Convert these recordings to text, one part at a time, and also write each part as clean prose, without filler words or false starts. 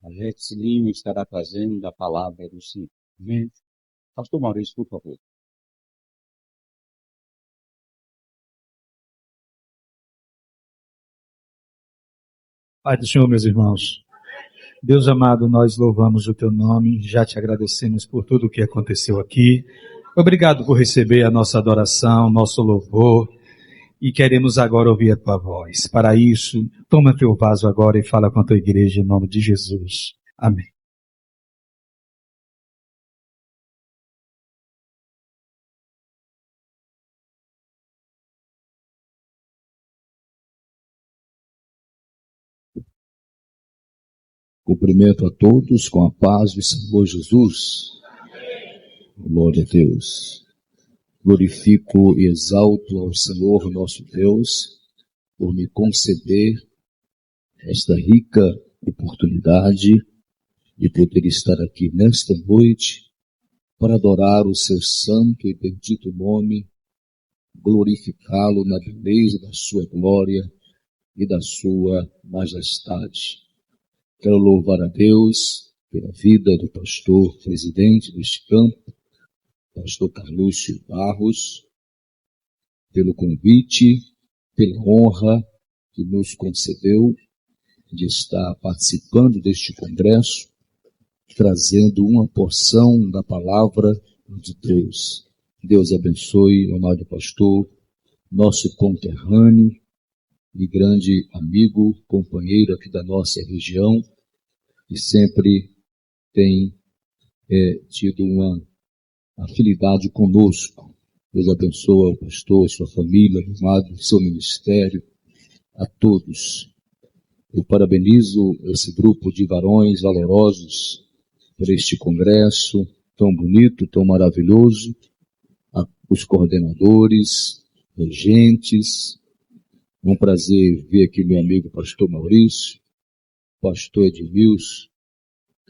A Jetsilino estará trazendo a palavra do Senhor. Amém? Pastor Maurício, por favor. Pai do Senhor, meus irmãos, Deus amado, nós louvamos o Teu nome, já te agradecemos por tudo o que aconteceu aqui. Obrigado por receber a nossa adoração, nosso louvor, e queremos agora ouvir a Tua voz. Para isso, toma Teu vaso agora e fala com a Tua igreja em nome de Jesus. Amém. Cumprimento a todos com a paz do Senhor Jesus. Glória a Deus. Glorifico e exalto ao Senhor nosso Deus por me conceder esta rica oportunidade de poder estar aqui nesta noite para adorar o seu santo e bendito nome, glorificá-lo na beleza da sua glória e da sua majestade. Quero louvar a Deus pela vida do pastor presidente deste campo, pastor Carlúcio Barros, pelo convite, pela honra que nos concedeu de estar participando deste congresso, trazendo uma porção da palavra de Deus. Deus abençoe o amado pastor, nosso conterrâneo e grande amigo, companheiro aqui da nossa região, que sempre tem tido uma afinidade conosco. Deus abençoe o pastor, sua família, amado, seu ministério, a todos. Eu parabenizo esse grupo de varões valorosos por este congresso tão bonito, tão maravilhoso, os coordenadores, regentes. Um prazer ver aqui meu amigo pastor Maurício, pastor Edmilson,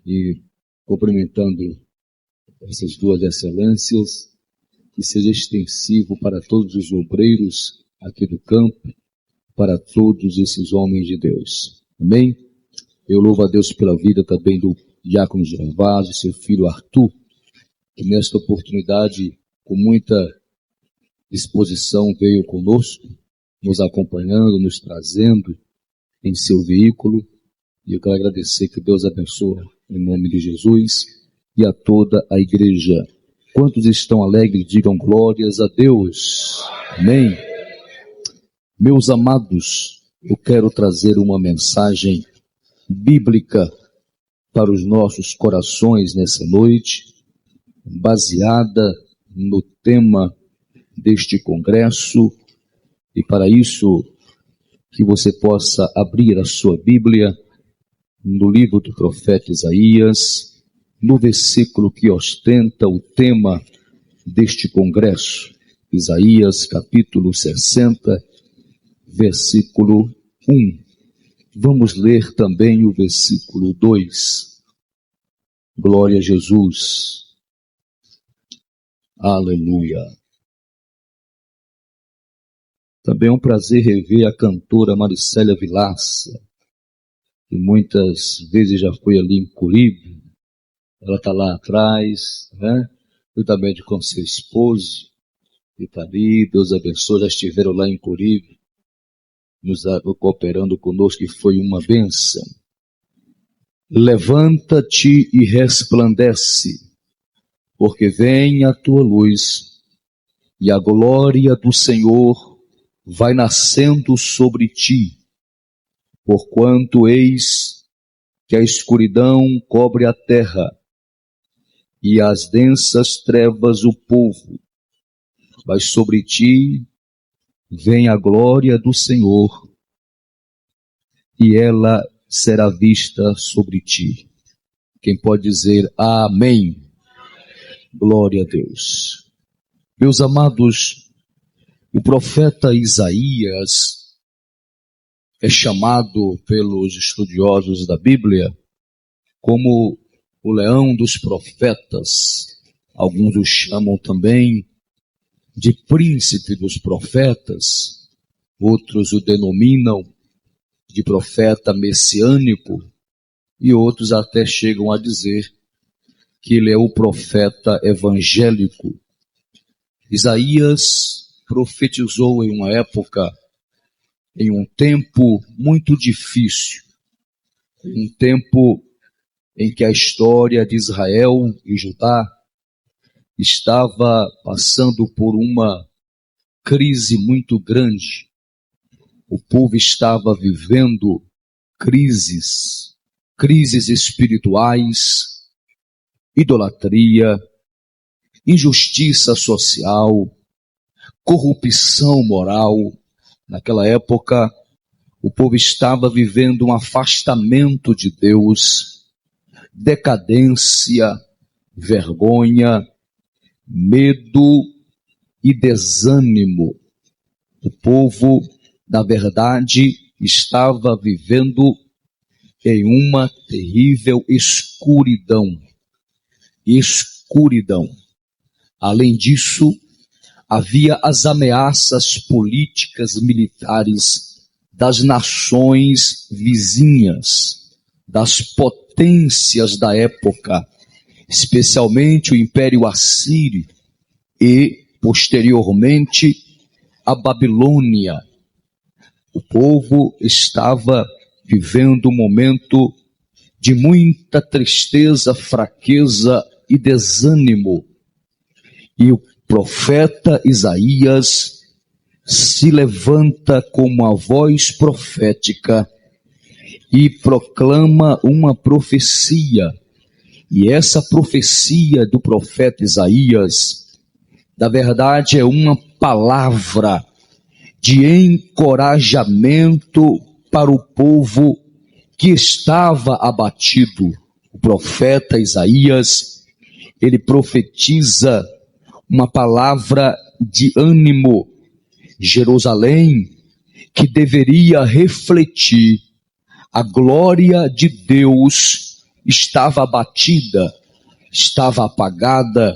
e cumprimentando essas duas excelências, que seja extensivo para todos os obreiros aqui do campo, para todos esses homens de Deus. Amém? Eu louvo a Deus pela vida também do diácono Gervásio, seu filho Arthur, que nesta oportunidade, com muita disposição, veio conosco, nos acompanhando, nos trazendo em seu veículo. E eu quero agradecer, que Deus abençoe em nome de Jesus e a toda a igreja. Quantos estão alegres, digam glórias a Deus. Amém. Meus amados, eu quero trazer uma mensagem bíblica para os nossos corações nessa noite, baseada no tema deste congresso, e para isso que você possa abrir a sua Bíblia no livro do profeta Isaías, no versículo que ostenta o tema deste congresso, Isaías capítulo 60, versículo 1. Vamos ler também o versículo 2. Glória a Jesus. Aleluia. Também é um prazer rever a cantora Maricélia Vilaça, que muitas vezes já foi ali em Curibe. Ela está lá atrás, né? Juntamente com seu esposo, que está ali. Deus abençoe, já estiveram lá em Curibe, nos cooperando conosco, e foi uma bênção. Levanta-te e resplandece, porque vem a tua luz, e a glória do Senhor vai nascendo sobre ti. Porquanto eis que a escuridão cobre a terra, e as densas trevas o povo, mas sobre ti vem a glória do Senhor, e ela será vista sobre ti. Quem pode dizer amém? Glória a Deus. Meus amados, o profeta Isaías é chamado pelos estudiosos da Bíblia como o leão dos profetas. Alguns o chamam também de príncipe dos profetas, outros o denominam de profeta messiânico, e outros até chegam a dizer que ele é o profeta evangélico. Isaías profetizou em uma época, em um tempo muito difícil, um tempo em que a história de Israel e Judá estava passando por uma crise muito grande. O povo estava vivendo crises espirituais, idolatria, injustiça social, corrupção moral. Naquela época, o povo estava vivendo um afastamento de Deus, decadência, vergonha, medo e desânimo. O povo, na verdade, estava vivendo em uma terrível escuridão. Além disso, havia as ameaças políticas militares das nações vizinhas, das potências da época, especialmente o Império Assírio e, posteriormente, a Babilônia. O povo estava vivendo um momento de muita tristeza, fraqueza e desânimo. E o profeta Isaías se levanta com uma voz profética e proclama uma profecia. E essa profecia do profeta Isaías, na verdade, é uma palavra de encorajamento para o povo que estava abatido. O profeta Isaías, ele profetiza uma palavra de ânimo. Jerusalém, que deveria refletir a glória de Deus, estava abatida, estava apagada,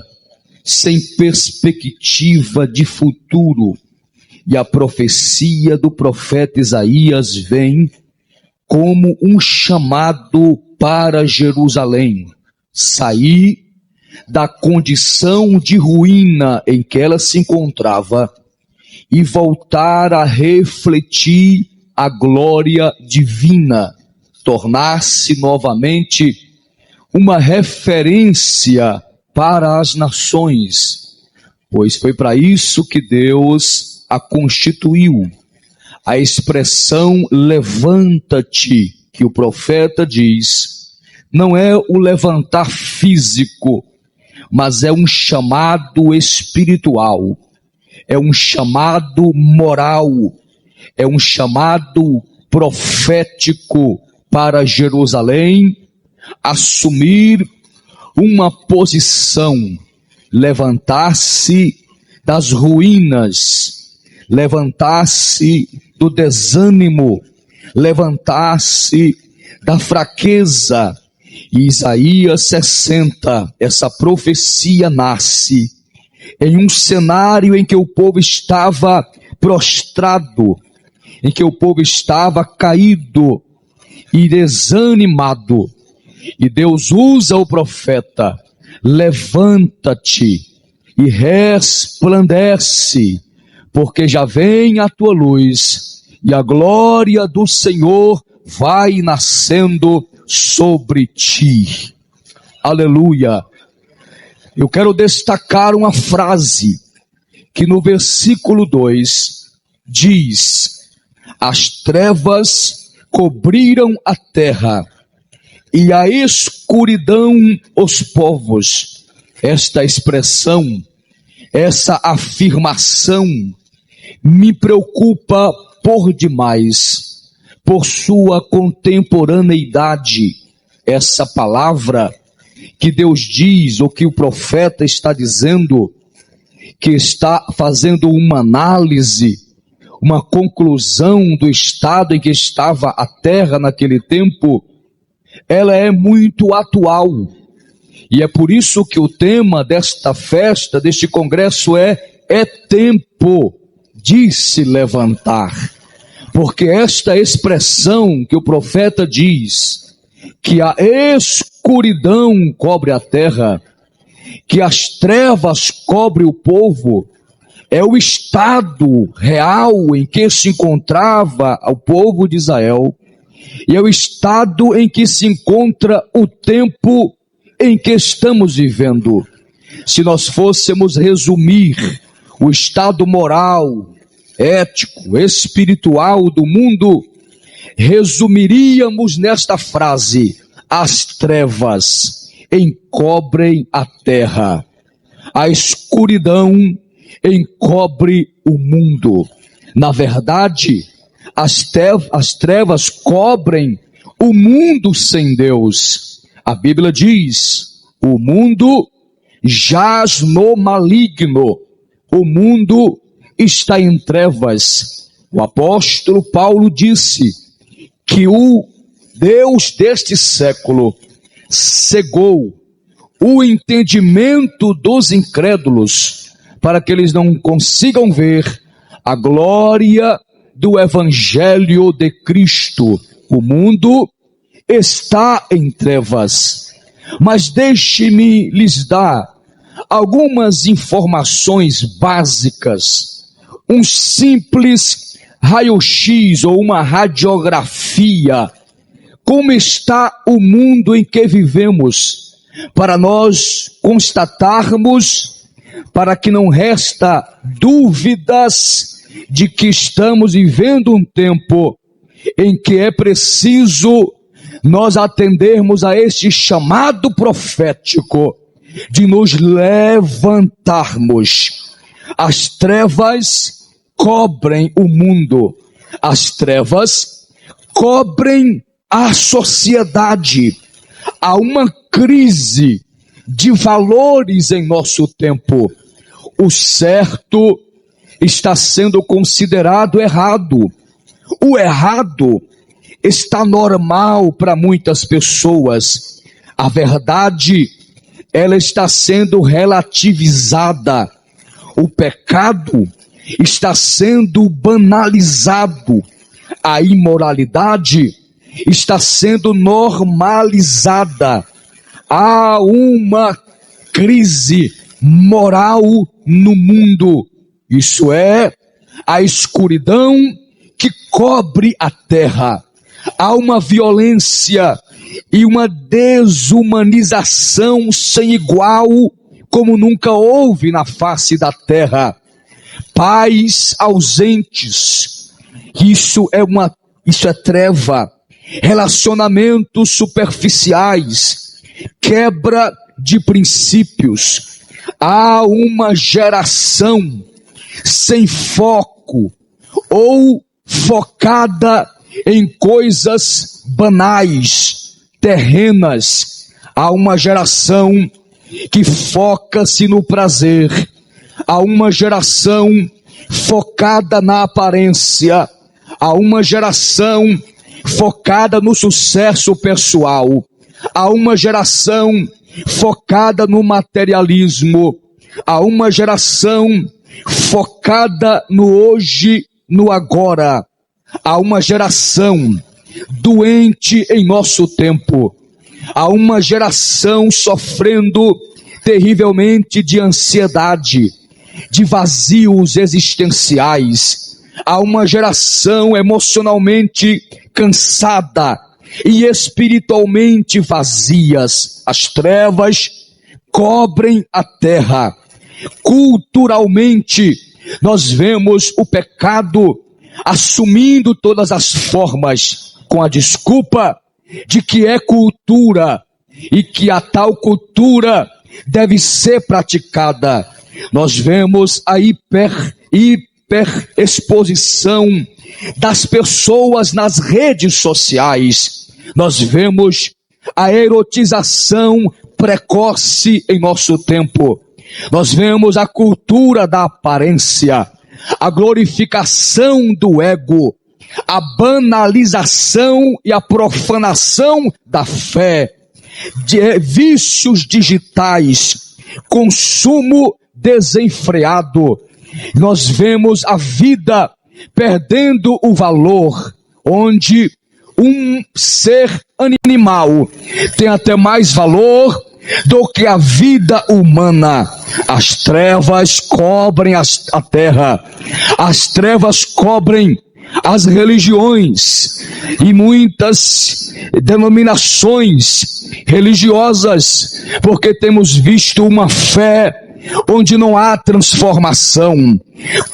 sem perspectiva de futuro. E a profecia do profeta Isaías vem como um chamado para Jerusalém, sair da condição de ruína em que ela se encontrava e voltar a refletir a glória divina, tornar-se novamente uma referência para as nações, pois foi para isso que Deus a constituiu. A expressão levanta-te, que o profeta diz, não é o levantar físico, mas é um chamado espiritual, é um chamado moral, é um chamado profético para Jerusalém assumir uma posição, levantar-se das ruínas, levantar-se do desânimo, levantar-se da fraqueza. E Isaías 60, essa profecia nasce em um cenário em que o povo estava prostrado, em que o povo estava caído e desanimado. E Deus usa o profeta, levanta-te e resplandece, porque já vem a tua luz e a glória do Senhor vai nascendo sobre ti. Aleluia. Eu quero destacar uma frase que no versículo 2 diz: as trevas cobriram a terra e a escuridão os povos. Esta expressão, essa afirmação me preocupa por demais, por sua contemporaneidade. Essa palavra que Deus diz, ou que o profeta está dizendo, que está fazendo uma análise, uma conclusão do estado em que estava a terra naquele tempo, ela é muito atual. E é por isso que o tema desta festa, deste congresso é tempo de se levantar. Porque esta expressão que o profeta diz, que a escuridão cobre a terra, que as trevas cobrem o povo, é o estado real em que se encontrava o povo de Israel, e é o estado em que se encontra o tempo em que estamos vivendo. Se nós fôssemos resumir o estado moral, ético, espiritual do mundo, resumiríamos nesta frase: as trevas encobrem a terra, a escuridão encobre o mundo. Na verdade, as trevas cobrem o mundo sem Deus. A Bíblia diz: o mundo jaz no maligno, o mundo está em trevas. O apóstolo Paulo disse que o Deus deste século cegou o entendimento dos incrédulos, para que eles não consigam ver a glória do Evangelho de Cristo. O mundo está em trevas, mas deixe-me lhes dar algumas informações básicas, um simples raio-x ou uma radiografia. Como está o mundo em que vivemos, para nós constatarmos, para que não resta dúvidas de que estamos vivendo um tempo em que é preciso nós atendermos a este chamado profético de nos levantarmos. As trevas cobrem o mundo, as trevas cobrem a sociedade. Há uma crise de valores em nosso tempo. O certo está sendo considerado errado. O errado está normal para muitas pessoas. A verdade, ela está sendo relativizada. O pecado está sendo banalizado. A imoralidade está sendo normalizada. Há uma crise moral no mundo. Isso é a escuridão que cobre a terra. Há uma violência e uma desumanização sem igual, como nunca houve na face da terra. Pais ausentes, isso é treva. Relacionamentos superficiais, quebra de princípios. Há uma geração sem foco ou focada em coisas banais, terrenas. Há uma geração que foca-se no prazer. Há uma geração focada na aparência. Há uma geração focada no sucesso pessoal. Há uma geração focada no materialismo. Há uma geração focada no hoje, no agora. Há uma geração doente em nosso tempo. Há uma geração sofrendo terrivelmente de ansiedade, de vazios existenciais. Há uma geração emocionalmente cansada e espiritualmente vazias. As trevas cobrem a terra. Culturalmente, nós vemos o pecado assumindo todas as formas, com a desculpa de que é cultura e que a tal cultura deve ser praticada. Nós vemos a hiperexposição das pessoas nas redes sociais. Nós vemos a erotização precoce em nosso tempo. Nós vemos a cultura da aparência, a glorificação do ego, a banalização e a profanação da fé, de vícios digitais, consumo desenfreado. Nós vemos a vida perdendo o valor, onde um ser animal tem até mais valor do que a vida humana. As trevas cobrem a terra, as trevas cobrem as religiões e muitas denominações religiosas, porque temos visto uma fé onde não há transformação,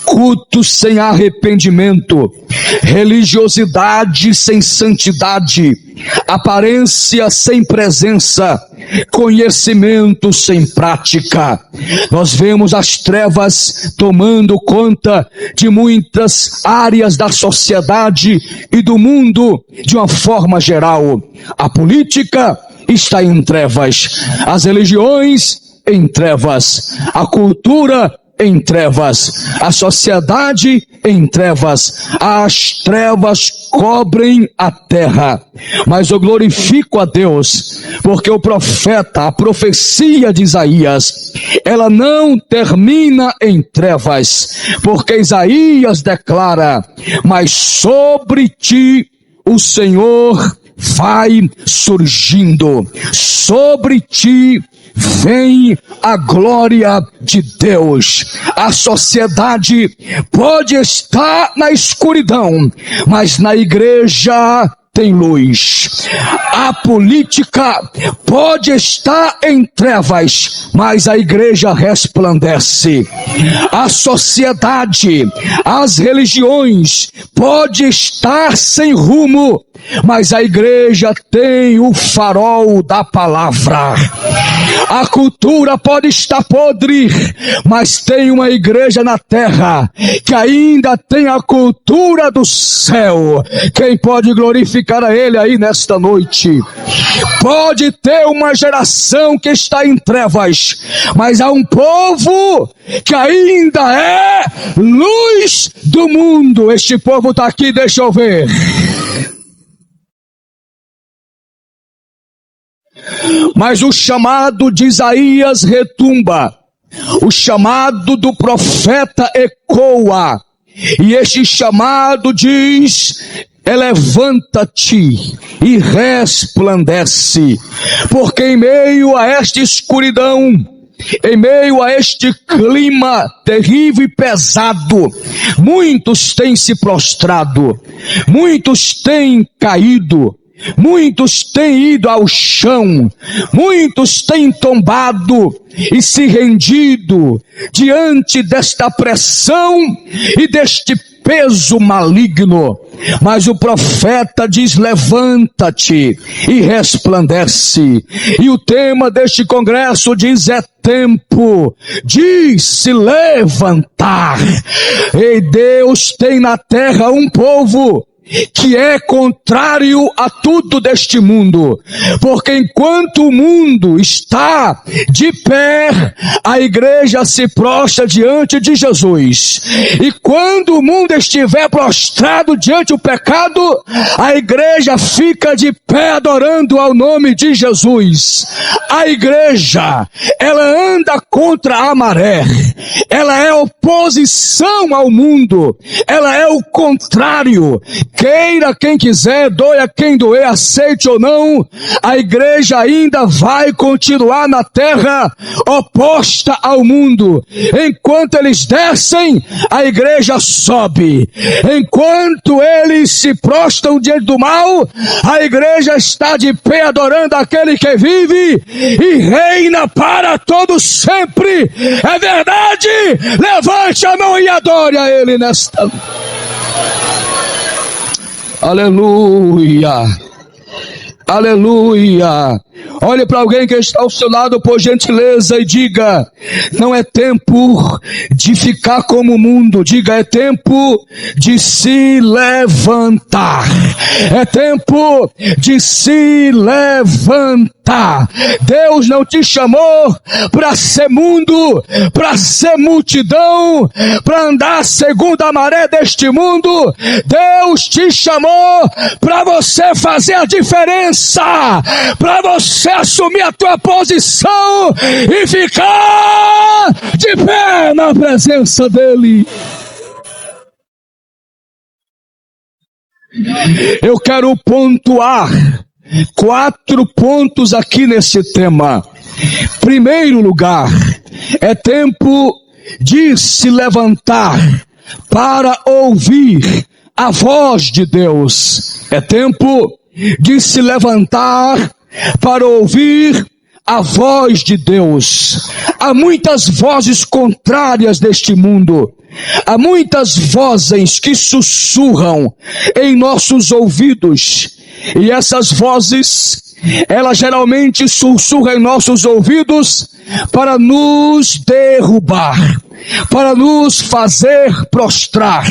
culto sem arrependimento, religiosidade sem santidade, aparência sem presença, conhecimento sem prática. Nós vemos as trevas tomando conta de muitas áreas da sociedade e do mundo de uma forma geral. A política está em trevas, as religiões em trevas, a cultura em trevas, a sociedade em trevas, as trevas cobrem a terra. Mas eu glorifico a Deus, porque o profeta, a profecia de Isaías, ela não termina em trevas, porque Isaías declara: mas sobre ti o Senhor vai surgindo, sobre ti vem a glória de Deus. A sociedade pode estar na escuridão, mas na igreja tem luz. A política pode estar em trevas, mas a igreja resplandece. A sociedade, as religiões pode estar sem rumo, mas a igreja tem o farol da palavra. A cultura pode estar podre, mas tem uma igreja na terra que ainda tem a cultura do céu. Quem pode glorificar a Ele aí nesta noite? Pode ter uma geração que está em trevas, mas há um povo que ainda é luz do mundo. Este povo está aqui, deixa eu ver. Mas o chamado de Isaías retumba, o chamado do profeta ecoa, e este chamado diz: levanta-te e resplandece, porque em meio a esta escuridão, em meio a este clima terrível e pesado, muitos têm se prostrado, muitos têm caído, muitos têm ido ao chão, muitos têm tombado e se rendido diante desta pressão e deste peso maligno. Mas o profeta diz: levanta-te e resplandece. E o tema deste congresso diz: é tempo de se levantar. E Deus tem na terra um povo que é contrário a tudo deste mundo, porque enquanto o mundo está de pé, a igreja se prostra diante de Jesus, e quando o mundo estiver prostrado diante do pecado, a igreja fica de pé adorando ao nome de Jesus. A igreja, ela anda contra a maré, ela é oposição ao mundo, ela é o contrário. Queira quem quiser, doia quem doer, aceite ou não, a igreja ainda vai continuar na terra oposta ao mundo. Enquanto eles descem, a igreja sobe. Enquanto eles se prostram diante do mal, a igreja está de pé adorando aquele que vive e reina para todo sempre. É verdade? Levante a mão e adore a Ele nesta. Aleluia, aleluia. Olhe para alguém que está ao seu lado, por gentileza, e diga: não é tempo de ficar como o mundo. Diga: é tempo de se levantar. É tempo de se levantar. Deus não te chamou para ser mundo, para ser multidão, para andar segundo a maré deste mundo. Deus te chamou para você fazer a diferença, para você assumir a tua posição e ficar de pé na presença dele. Eu quero pontuar 4 pontos aqui nesse tema. Primeiro lugar, é tempo de se levantar para ouvir a voz de Deus. É tempo de se levantar para ouvir a voz de Deus. Há muitas vozes contrárias neste mundo. Há muitas vozes que sussurram em nossos ouvidos. E essas vozes, elas geralmente sussurram em nossos ouvidos para nos derrubar, para nos fazer prostrar,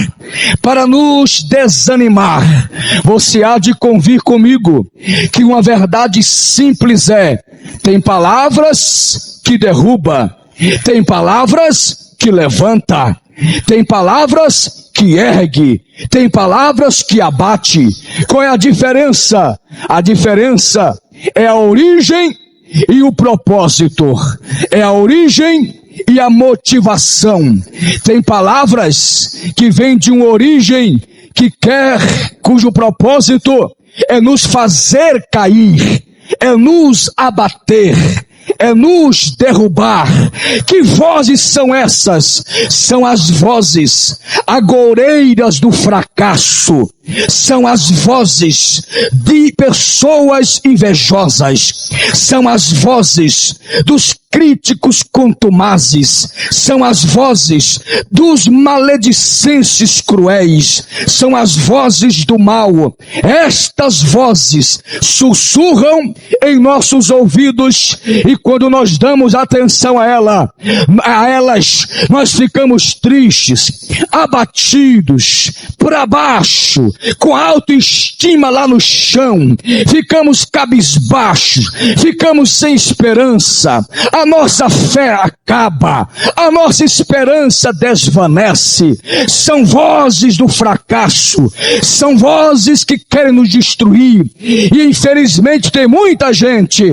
para nos desanimar. Você há de convir comigo que uma verdade simples é: tem palavras que derruba, tem palavras que levanta, tem palavras que ergue, tem palavras que abate. Qual é a diferença? A diferença é a origem e o propósito, é a origem e a motivação. Tem palavras que vêm de uma origem cujo propósito é nos fazer cair, é nos abater, é nos derrubar. Que vozes são essas? São as vozes agoureiras do fracasso. São as vozes de pessoas invejosas. São as vozes dos críticos contumazes. São as vozes dos maledicentes cruéis. São as vozes do mal. Estas vozes sussurram em nossos ouvidos, e quando nós damos atenção a elas, nós ficamos tristes, abatidos, para baixo, com a autoestima lá no chão, ficamos cabisbaixos, ficamos sem esperança, a nossa fé acaba, a nossa esperança desvanece. São vozes do fracasso, são vozes que querem nos destruir, e infelizmente tem muita gente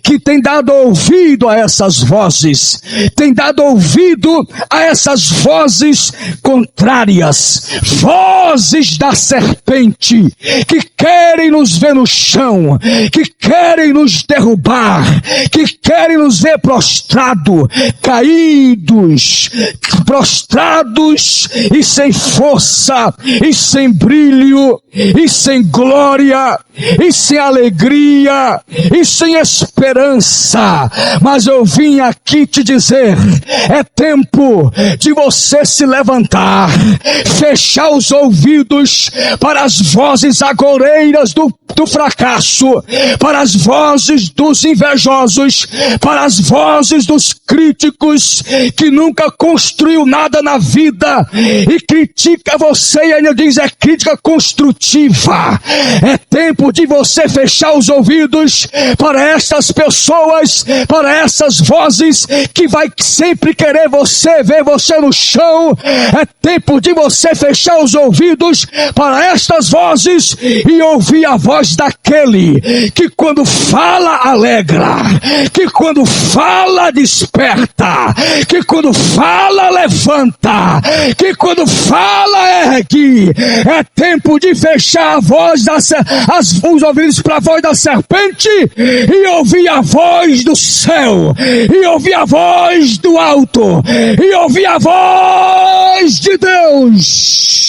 que tem dado ouvido a essas vozes, tem dado ouvido a essas vozes contrárias, vozes da serpente, que querem nos ver no chão, que querem nos derrubar, que querem nos ver prostrados, caídos, prostrados e sem força, e sem brilho, e sem glória, e sem alegria, e sem esperança. Mas eu vim aqui te dizer: é tempo de você se levantar, fechar os ouvidos para as vozes agoureiras do fracasso, para as vozes dos invejosos, para as vozes dos críticos que nunca construiu nada na vida e critica você e ainda diz é crítica construtiva. É tempo de você fechar os ouvidos para essas pessoas, para essas vozes que vai sempre querer ver você no chão. É tempo de você fechar os ouvidos para estas vozes e ouvir a voz daquele que quando fala alegra, que quando fala desperta, que quando fala levanta, que quando fala ergue. É tempo de fechar a voz os ouvidos para a voz da serpente e ouvir a voz do céu, e ouvir a voz do alto, e ouvir a voz de Deus.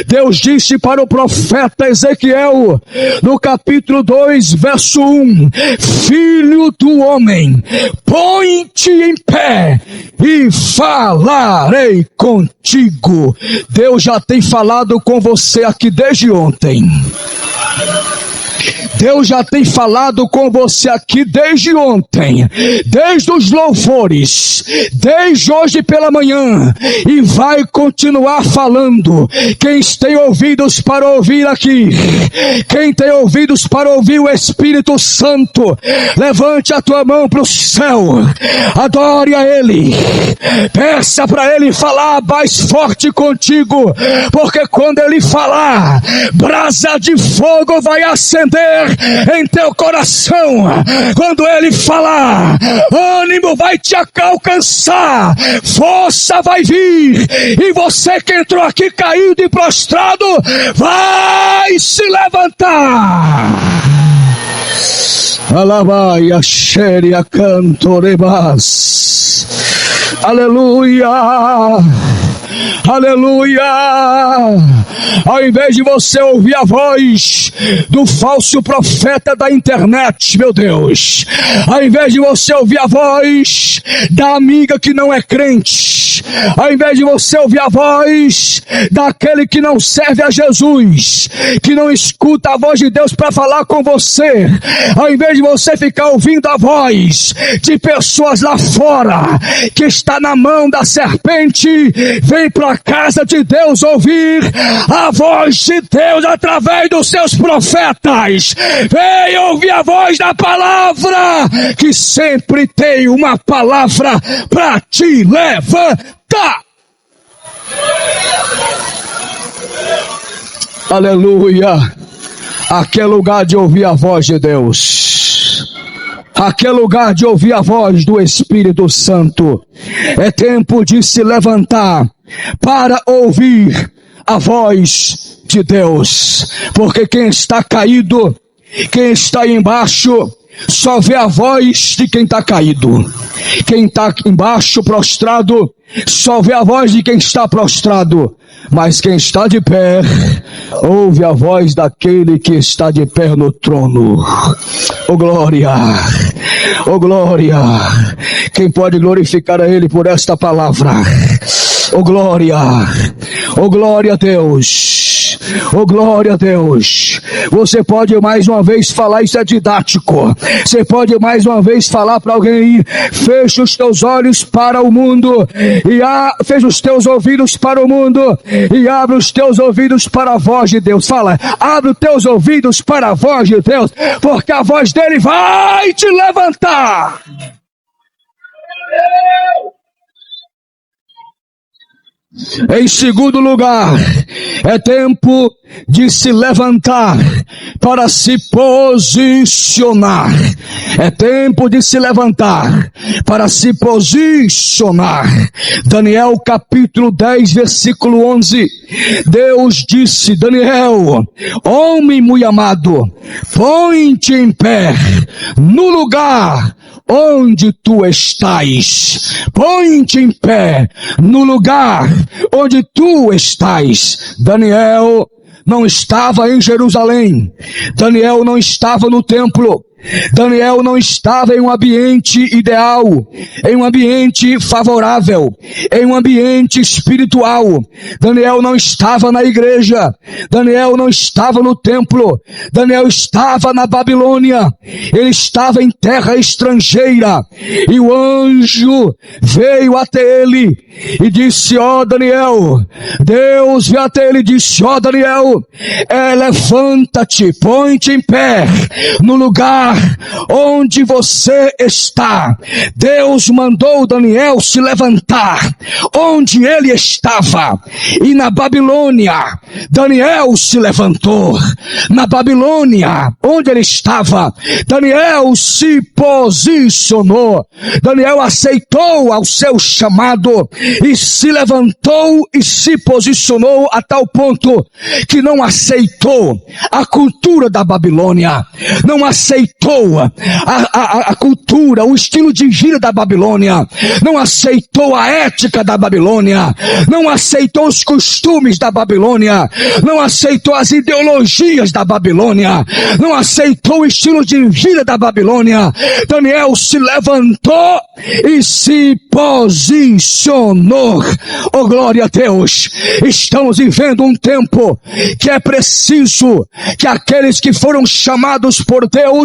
Deus disse para o profeta Ezequiel, no capítulo 2, verso 1: Filho do homem, põe-te em pé e falarei contigo. Deus já tem falado com você aqui desde ontem. Deus já tem falado com você aqui desde ontem, desde os louvores, desde hoje pela manhã, e vai continuar falando. Quem tem ouvidos para ouvir aqui, quem tem ouvidos para ouvir o Espírito Santo, levante a tua mão para o céu, adore a Ele, peça para Ele falar mais forte contigo, porque quando Ele falar, brasa de fogo vai acender em teu coração. Quando ele falar, ânimo vai te alcançar, força vai vir, e você que entrou aqui caído e prostrado, vai se levantar. Alabaia, xeria, cantorebas. Aleluia. Aleluia! Ao invés de você ouvir a voz do falso profeta da internet, meu Deus, ao invés de você ouvir a voz da amiga que não é crente, ao invés de você ouvir a voz daquele que não serve a Jesus, que não escuta a voz de Deus para falar com você, ao invés de você ficar ouvindo a voz de pessoas lá fora que está na mão da serpente, vem para a casa de Deus ouvir a voz de Deus através dos seus profetas. Vem ouvir a voz da palavra, que sempre tem uma palavra para te levantar. Aleluia. Aqui é lugar de ouvir a voz de Deus. Aqui é lugar de ouvir a voz do Espírito Santo. É tempo de se levantar para ouvir a voz de Deus. Porque quem está caído, quem está embaixo, só vê a voz de quem está caído. Quem está embaixo prostrado, só vê a voz de quem está prostrado. Mas quem está de pé, ouve a voz daquele que está de pé no trono. Oh glória, oh glória. Quem pode glorificar a Ele por esta palavra? Oh glória a Deus, oh glória a Deus. Você pode mais uma vez falar, isso é didático. Você pode mais uma vez falar para alguém: fecha os teus olhos para o mundo, fecha os teus ouvidos para o mundo, e abre os teus ouvidos para a voz de Deus. Fala, abre os teus ouvidos para a voz de Deus, porque a voz dele vai te levantar. Em segundo lugar, é tempo de se levantar para se posicionar. É tempo de se levantar para se posicionar. Daniel capítulo 10, versículo 11. Deus disse: Daniel, homem muito amado, põe-te em pé no lugar onde tu estás. Põe-te em pé no lugar onde tu estás. Daniel não estava em Jerusalém. Daniel não estava no templo. Daniel não estava em um ambiente ideal, em um ambiente favorável, em um ambiente espiritual. Daniel não estava na igreja. Daniel não estava no templo. Daniel estava na Babilônia. Ele estava em terra estrangeira. E o anjo veio até ele e disse: ó Daniel, Deus veio até ele e disse: ó Daniel, levanta-te, põe-te em pé no lugar onde você está. Deus mandou Daniel se levantar onde ele estava. E na Babilônia, Daniel se levantou. Na Babilônia, onde ele estava, Daniel se posicionou. Daniel aceitou ao seu chamado e se levantou e se posicionou a tal ponto que não aceitou a cultura da Babilônia, não aceitou a cultura, o estilo de vida da Babilônia, não aceitou a ética da Babilônia, não aceitou os costumes da Babilônia, não aceitou as ideologias da Babilônia, não aceitou o estilo de vida da Babilônia. Daniel se levantou e se posicionou. Oh glória a Deus. Estamos vivendo um tempo que é preciso que aqueles que foram chamados por Deus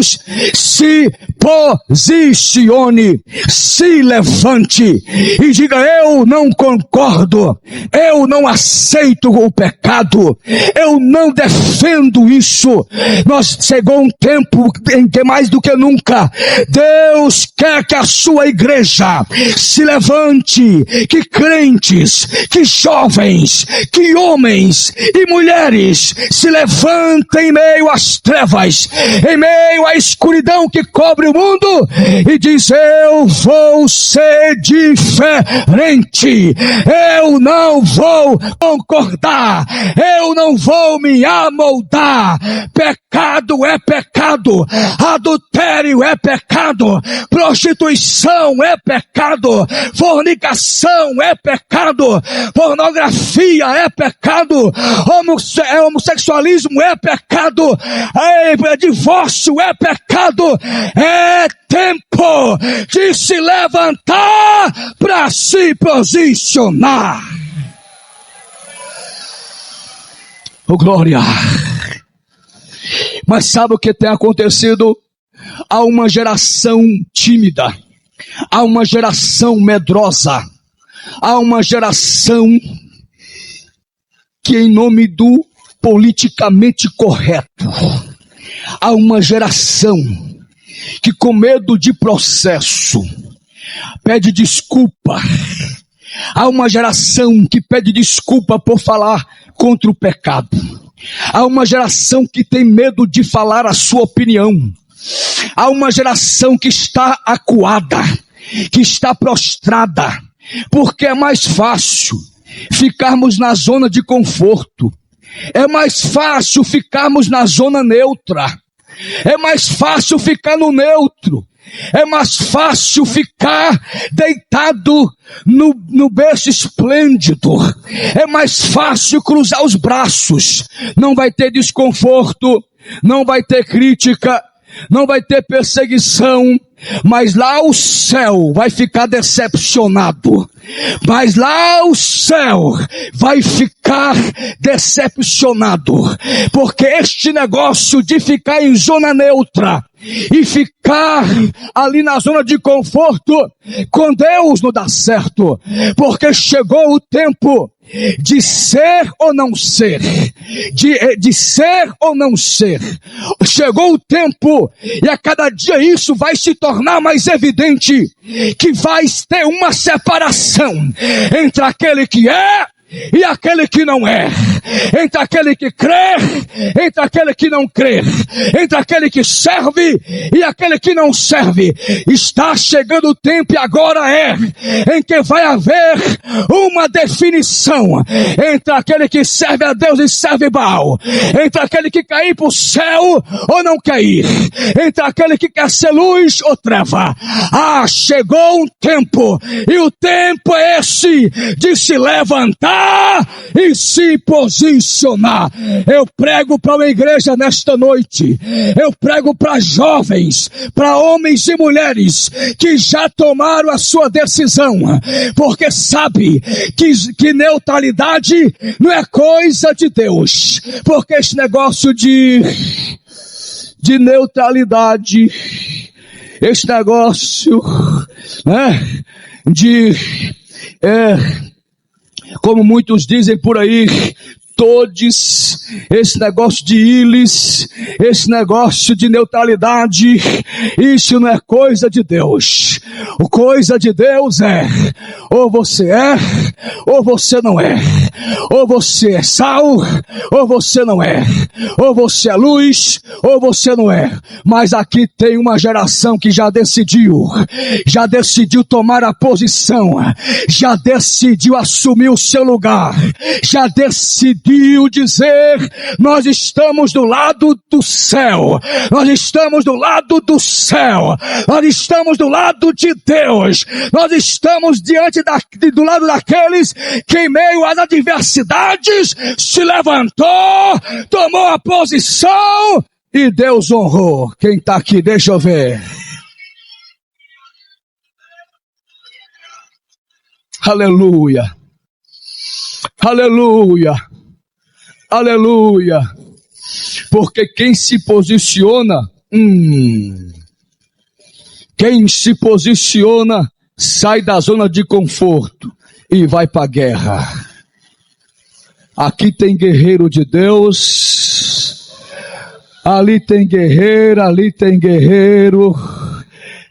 se posicione, se levante e diga: eu não concordo, eu não aceito o pecado, eu não defendo isso. Nós chegou um tempo em que mais do que nunca Deus quer que a sua igreja se levante, que crentes, que jovens, que homens e mulheres se levantem em meio às trevas, em meio à escuridão que cobre o mundo, e diz: eu vou ser diferente, eu não vou concordar, eu não vou me amoldar. Pecado é pecado, adultério é pecado, prostituição é pecado, fornicação é pecado, pornografia é pecado, homossexualismo é pecado, divórcio é pecado. É tempo de se levantar para se posicionar. Oh, glória! Mas sabe o que tem acontecido? Há uma geração tímida, há uma geração medrosa, há uma geração que, em nome do politicamente correto, há uma geração que, com medo de processo, pede desculpa. Há uma geração que pede desculpa por falar contra o pecado. Há uma geração que tem medo de falar a sua opinião. Há uma geração que está acuada, que está prostrada, porque é mais fácil ficarmos na zona de conforto. É mais fácil ficarmos na zona neutra. É mais fácil ficar no neutro. É mais fácil ficar deitado no berço esplêndido. É mais fácil cruzar os braços. Não vai ter desconforto, não vai ter crítica, não vai ter perseguição, mas lá o céu vai ficar decepcionado. Mas lá o céu vai ficar decepcionado, porque este negócio de ficar em zona neutra e ficar ali na zona de conforto com Deus não dá certo, porque chegou o tempo de ser ou não ser, de ser ou não ser. Chegou o tempo, e a cada dia isso vai se tornar mais evidente, que vai ter uma separação entre aquele que é e aquele que não é, entre aquele que crê, entre aquele que não crê, entre aquele que serve e aquele que não serve. Está chegando o tempo, e agora é, em que vai haver uma definição entre aquele que serve a Deus e serve Baal, entre aquele que quer ir para o céu ou não quer ir, entre aquele que quer ser luz ou treva. Chegou um tempo, e o tempo é esse de se levantar e se posicionar. Eu prego para uma igreja nesta noite, eu prego para jovens, para homens e mulheres que já tomaram a sua decisão, porque sabe que neutralidade não é coisa de Deus, porque esse negócio de neutralidade, esse negócio como muitos dizem por aí, todos, esse negócio de ilhas, esse negócio de neutralidade, isso não é coisa de Deus. O coisa de Deus é, ou você é, ou você não é. Ou você é sal, ou você não é. Ou você é luz, ou você não é. Mas aqui tem uma geração que já decidiu tomar a posição, já decidiu assumir o seu lugar, já decidiu dizer: nós estamos do lado do céu, nós estamos do lado do céu, nós estamos do lado de Deus, nós estamos do lado daqueles que, em meio às adversidades, se levantou, tomou a posição e Deus honrou. Quem está aqui, deixa eu ver. Aleluia, aleluia, aleluia, porque quem se posiciona, Quem se posiciona sai da zona de conforto e vai para a guerra. Aqui tem guerreiro de Deus, ali tem guerreiro, ali tem guerreiro.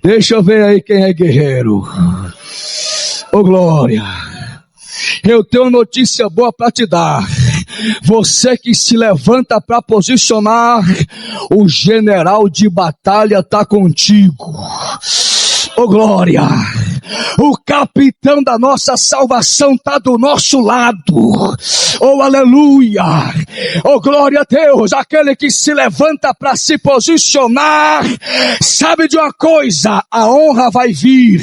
Deixa eu ver aí quem é guerreiro. Ô glória, eu tenho uma notícia boa para te dar. Você que se levanta para posicionar, o general de batalha está contigo. Ô glória, o capitão da nossa salvação está do nosso lado. Oh aleluia, oh glória a Deus. Aquele que se levanta para se posicionar, sabe de uma coisa, a honra vai vir,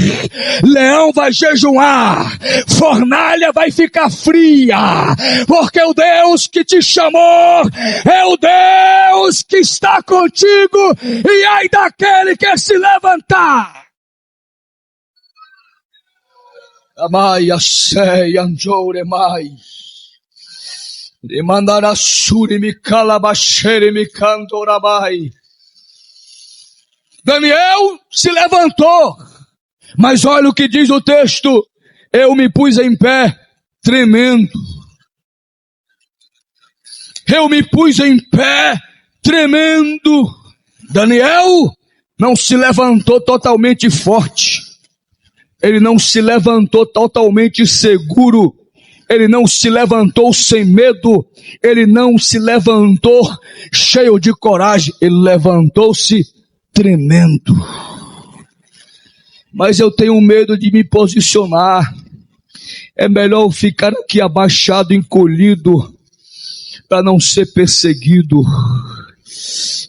leão vai jejuar, fornalha vai ficar fria, porque o Deus que te chamou é o Deus que está contigo, e ai daquele que se levantar. Amai, achei, anjore mai. E mandara suri me calabachere me cantorabai. Daniel se levantou, mas olha o que diz o texto: eu me pus em pé, tremendo. Eu me pus em pé, tremendo. Daniel não se levantou totalmente forte. Ele não se levantou totalmente seguro. Ele não se levantou sem medo. Ele não se levantou cheio de coragem. Ele levantou-se tremendo. Mas eu tenho medo de me posicionar. É melhor ficar aqui abaixado, encolhido, para não ser perseguido.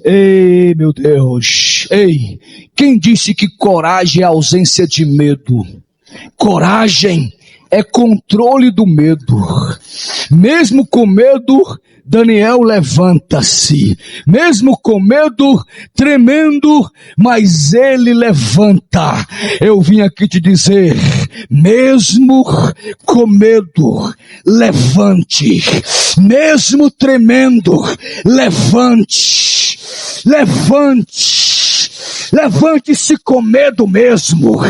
Ei, meu Deus, ei, quem disse que coragem é ausência de medo? Coragem é controle do medo. Mesmo com medo, Daniel levanta-se. Mesmo com medo, tremendo, mas ele levanta. Eu vim aqui te dizer, mesmo com medo, levante. Mesmo tremendo, levante. Levante. Levante-se com medo mesmo.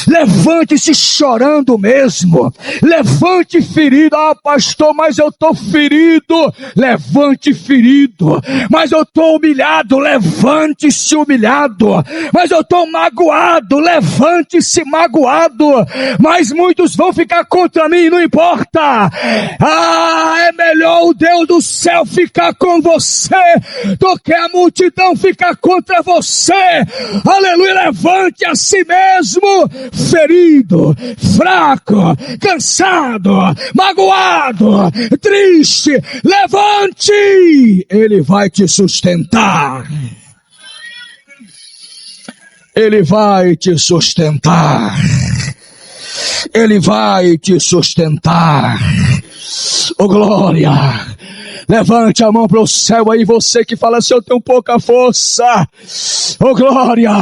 Levante-se chorando mesmo. Levante ferido. Ah, pastor, mas eu estou ferido. Levante ferido. Mas eu estou humilhado. Levante-se humilhado. Mas eu estou magoado. Levante-se magoado. Mas muitos vão ficar contra mim, não importa. Ah, é melhor o Deus do céu ficar com você do que a multidão ficar contra você. Aleluia, levante a si mesmo, ferido, fraco, cansado, magoado, triste, levante, ele vai te sustentar. Ele vai te sustentar. Ele vai te sustentar. Oh glória! Levante a mão para o céu aí, você que fala assim, eu tenho pouca força. Oh glória!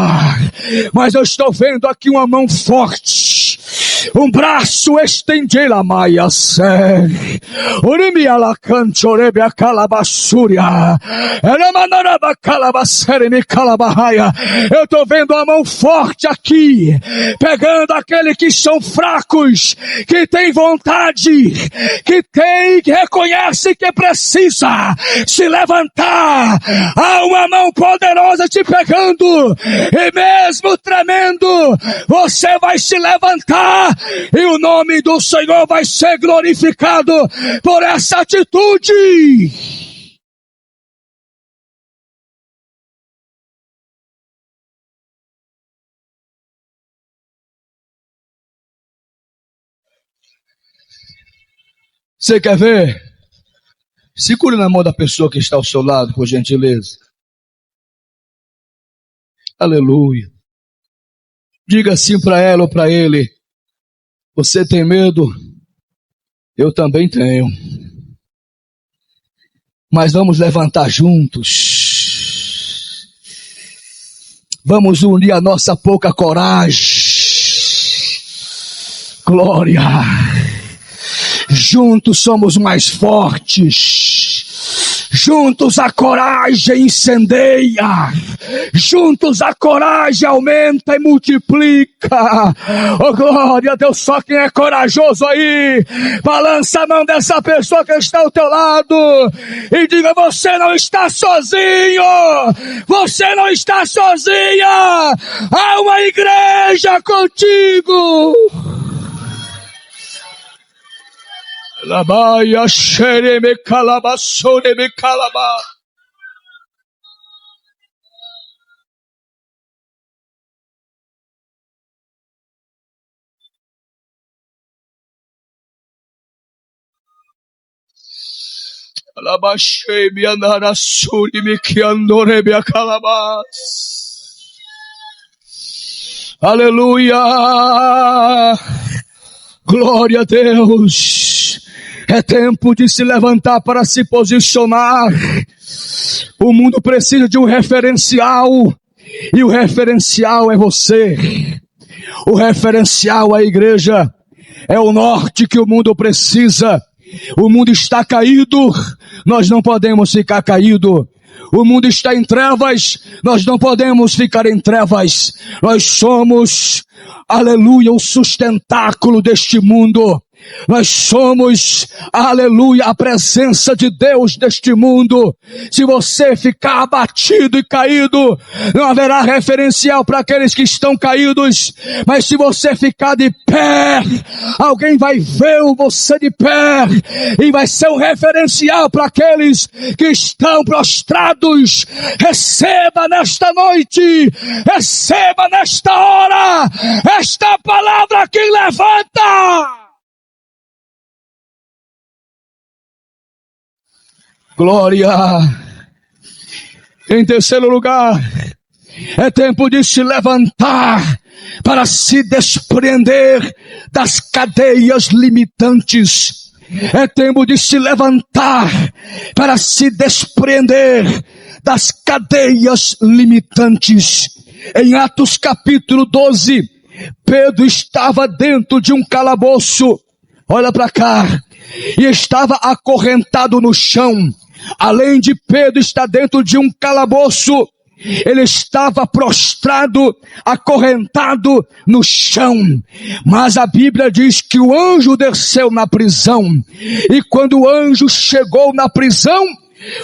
Mas eu estou vendo aqui uma mão forte. Um braço estendido, a maia sério. Urimi alacante, orebe a calabassúria. Eramanaraba calabacere me calabarraia. Eu estou vendo uma mão forte aqui, pegando aqueles que são fracos, que tem vontade, que reconhece que precisa se levantar. Há uma mão poderosa te pegando, e mesmo tremendo, você vai se levantar, e o nome do Senhor vai ser glorificado por essa atitude. Você quer ver? Segure na mão da pessoa que está ao seu lado, por gentileza. Aleluia. Diga assim para ela ou para ele: você tem medo? Eu também tenho. Mas vamos levantar juntos. Vamos unir a nossa pouca coragem. Glória. Juntos somos mais fortes. Juntos a coragem incendeia. Juntos a coragem aumenta e multiplica. Oh, glória a Deus, só quem é corajoso aí, balança a mão dessa pessoa que está ao teu lado e diga: você não está sozinho. Você não está sozinha. Há uma igreja contigo. Labaia xereme calabassore me calaba. Alabashei me andarasuri me que andore me calabas. Aleluia. Glória a Deus. É tempo de se levantar para se posicionar. O mundo precisa de um referencial. E o referencial é você. O referencial é a igreja. É o norte que o mundo precisa. O mundo está caído. Nós não podemos ficar caído. O mundo está em trevas. Nós não podemos ficar em trevas. Nós somos, aleluia, o sustentáculo deste mundo. Nós somos, aleluia, a presença de Deus neste mundo. Se você ficar abatido e caído, não haverá referencial para aqueles que estão caídos. Mas se você ficar de pé, alguém vai ver você de pé e vai ser um referencial para aqueles que estão prostrados. Receba nesta noite, receba nesta hora esta palavra que levanta. Glória. Em terceiro lugar, é tempo de se levantar para se desprender das cadeias limitantes. É tempo de se levantar para se desprender das cadeias limitantes. Em Atos capítulo 12, Pedro estava dentro de um calabouço. Olha para cá. E estava acorrentado no chão. Além de Pedro estar dentro de um calabouço, ele estava prostrado, acorrentado no chão. Mas a Bíblia diz que o anjo desceu na prisão. E quando o anjo chegou na prisão,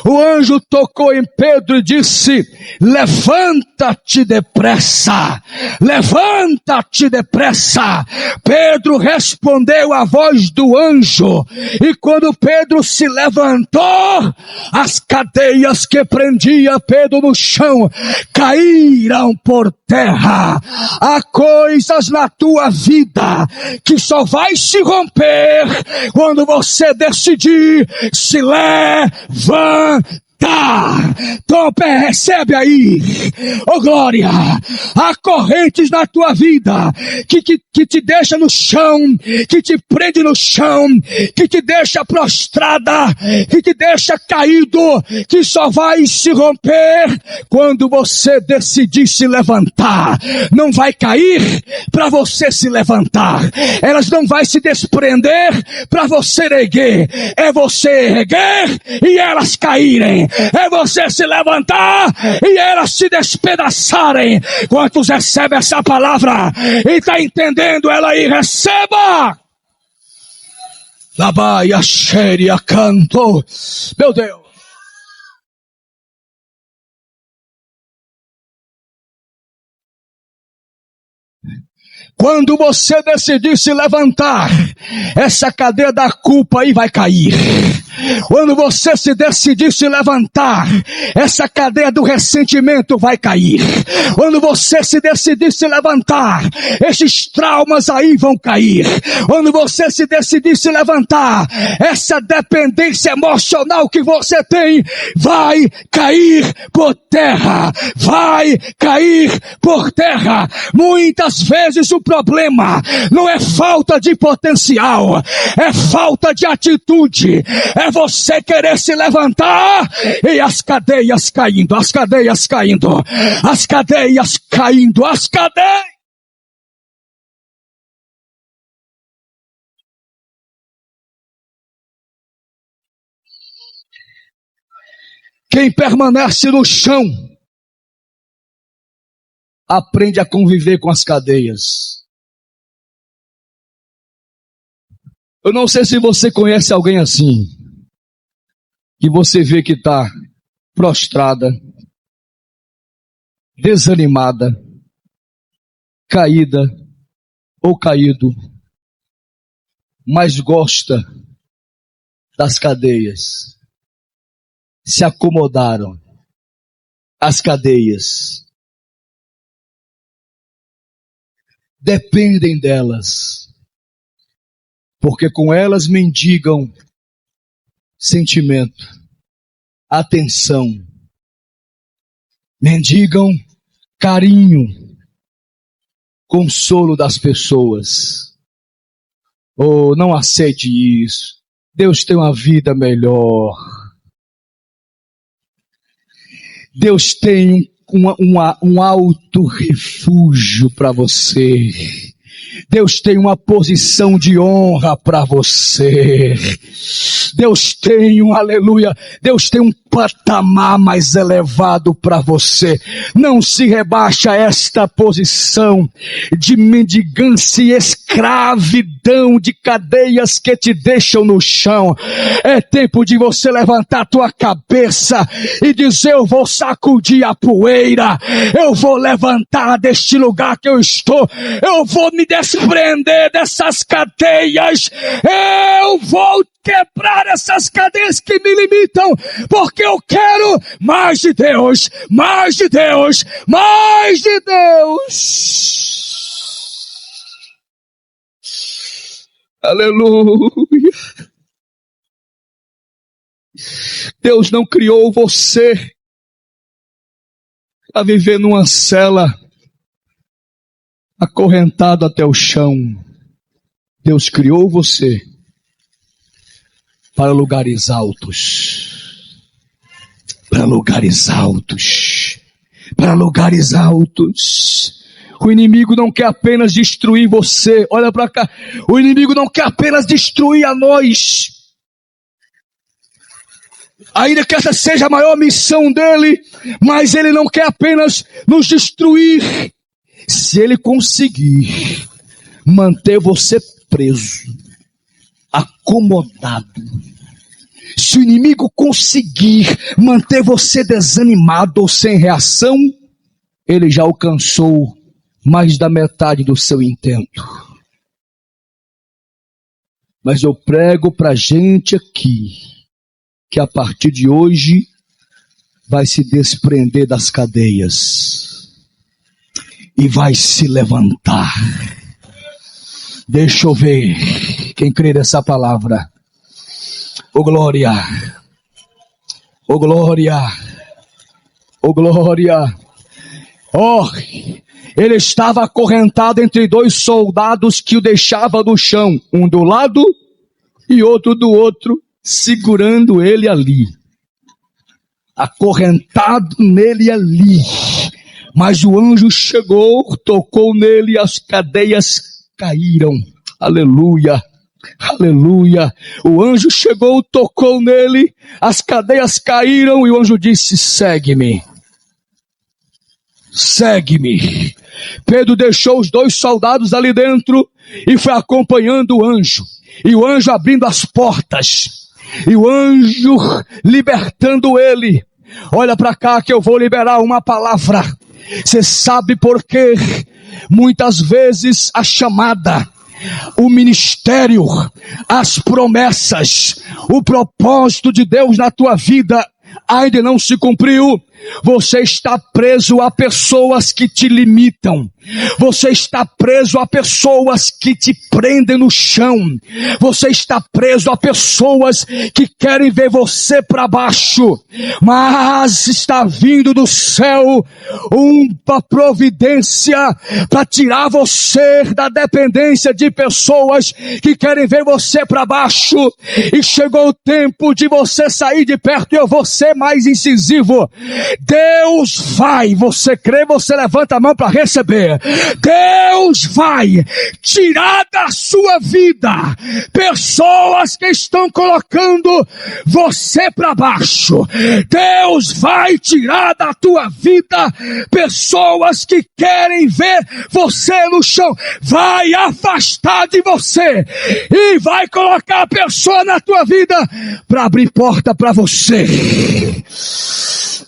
o anjo tocou em Pedro e disse: levanta-te depressa, levanta-te depressa. Pedro respondeu à voz do anjo, e quando Pedro se levantou, as cadeias que prendiam Pedro no chão caíram por terra. Há coisas na tua vida que só vai se romper quando você decidir se levantar. Então recebe aí, oh glória, há correntes na tua vida que te deixa no chão, que te prende no chão, que te deixa prostrada, que te deixa caído, que só vai se romper quando você decidir se levantar. Não vai cair para você se levantar, elas não vai se desprender para você erguer, é você erguer e elas caírem. É você se levantar e elas se despedaçarem. Quantos recebem essa palavra e está entendendo ela aí? Receba! Labaia, xeria, canto. Meu Deus. Quando você decidir se levantar, essa cadeia da culpa aí vai cair. Quando você se decidir se levantar, essa cadeia do ressentimento vai cair. Quando você se decidir se levantar, esses traumas aí vão cair. Quando você se decidir se levantar, essa dependência emocional que você tem vai cair por terra. Vai cair por terra. Muitas vezes o problema não é falta de potencial, é falta de atitude. É você querer se levantar e as cadeias caindo, as cadeias caindo, as cadeias caindo, as cadeias. Quem permanece no chão aprende a conviver com as cadeias. Eu não sei se você conhece alguém assim, que você vê que está prostrada, desanimada, caída ou caído, mas gosta das cadeias. Se acomodaram. As cadeias dependem delas, porque com elas mendigam sentimento, atenção, mendigam carinho, consolo das pessoas. Oh, não aceite isso. Deus tem uma vida melhor. Deus tem um alto refúgio para você. Deus tem uma posição de honra para você. Deus tem aleluia, Deus tem um patamar mais elevado para você. Não se rebaixa a esta posição de mendigância e escravidão, de cadeias que te deixam no chão. É tempo de você levantar a tua cabeça e dizer: eu vou sacudir a poeira, eu vou levantar deste lugar que eu estou, eu vou me desprender dessas cadeias, eu vou quebrar essas cadeias que me limitam, porque eu quero mais de Deus, mais de Deus, mais de Deus. Aleluia. Deus não criou você a viver numa cela acorrentado até o chão. Deus criou você para lugares altos, para lugares altos, para lugares altos. O inimigo não quer apenas destruir você, olha para cá, o inimigo não quer apenas destruir a nós, ainda que essa seja a maior missão dele, mas ele não quer apenas nos destruir. Se ele conseguir manter você preso, acomodado, se o inimigo conseguir manter você desanimado ou sem reação, ele já alcançou mais da metade do seu intento. Mas eu prego pra gente aqui, que a partir de hoje vai se desprender das cadeias e vai se levantar. Deixa eu ver quem crê nessa palavra. Oh glória, oh glória, oh glória. Oh, ele estava acorrentado entre dois soldados que o deixavam no chão, um do lado e outro do outro, segurando ele ali, acorrentado nele ali. Mas o anjo chegou, tocou nele e as cadeias caíram. Aleluia, aleluia. O anjo chegou, tocou nele, as cadeias caíram e o anjo disse: segue-me, segue-me. Pedro deixou os dois soldados ali dentro e foi acompanhando o anjo. E o anjo abrindo as portas, e o anjo libertando ele. Olha para cá que eu vou liberar uma palavra. Você sabe por quê? Muitas vezes a chamada, o ministério, as promessas, o propósito de Deus na tua vida ainda não se cumpriu. Você está preso a pessoas que te limitam. Você está preso a pessoas que te prendem no chão. Você está preso a pessoas que querem ver você para baixo. Mas está vindo do céu uma providência para tirar você da dependência de pessoas que querem ver você para baixo. E chegou o tempo de você sair de perto. E eu vou ser mais incisivo. Deus vai, você crê, você levanta a mão para receber. Deus vai tirar da sua vida pessoas que estão colocando você para baixo. Deus vai tirar da tua vida pessoas que querem ver você no chão. Vai afastar de você e vai colocar a pessoa na tua vida para abrir porta para você.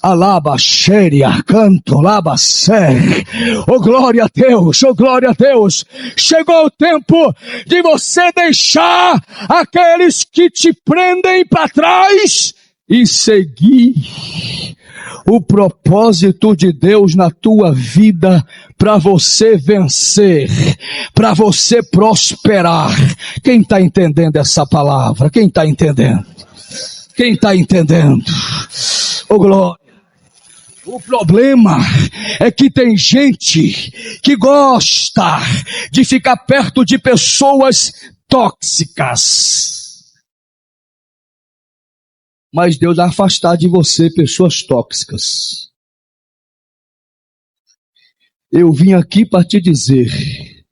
Alaba, xéria, canto, laba, sé. Oh glória a Deus, oh glória a Deus. Chegou o tempo de você deixar aqueles que te prendem para trás e seguir o propósito de Deus na tua vida para você vencer, para você prosperar. Quem está entendendo essa palavra? Quem está entendendo? Quem está entendendo? Oh glória. O problema é que tem gente que gosta de ficar perto de pessoas tóxicas. Mas Deus vai afastar de você pessoas tóxicas. Eu vim aqui para te dizer,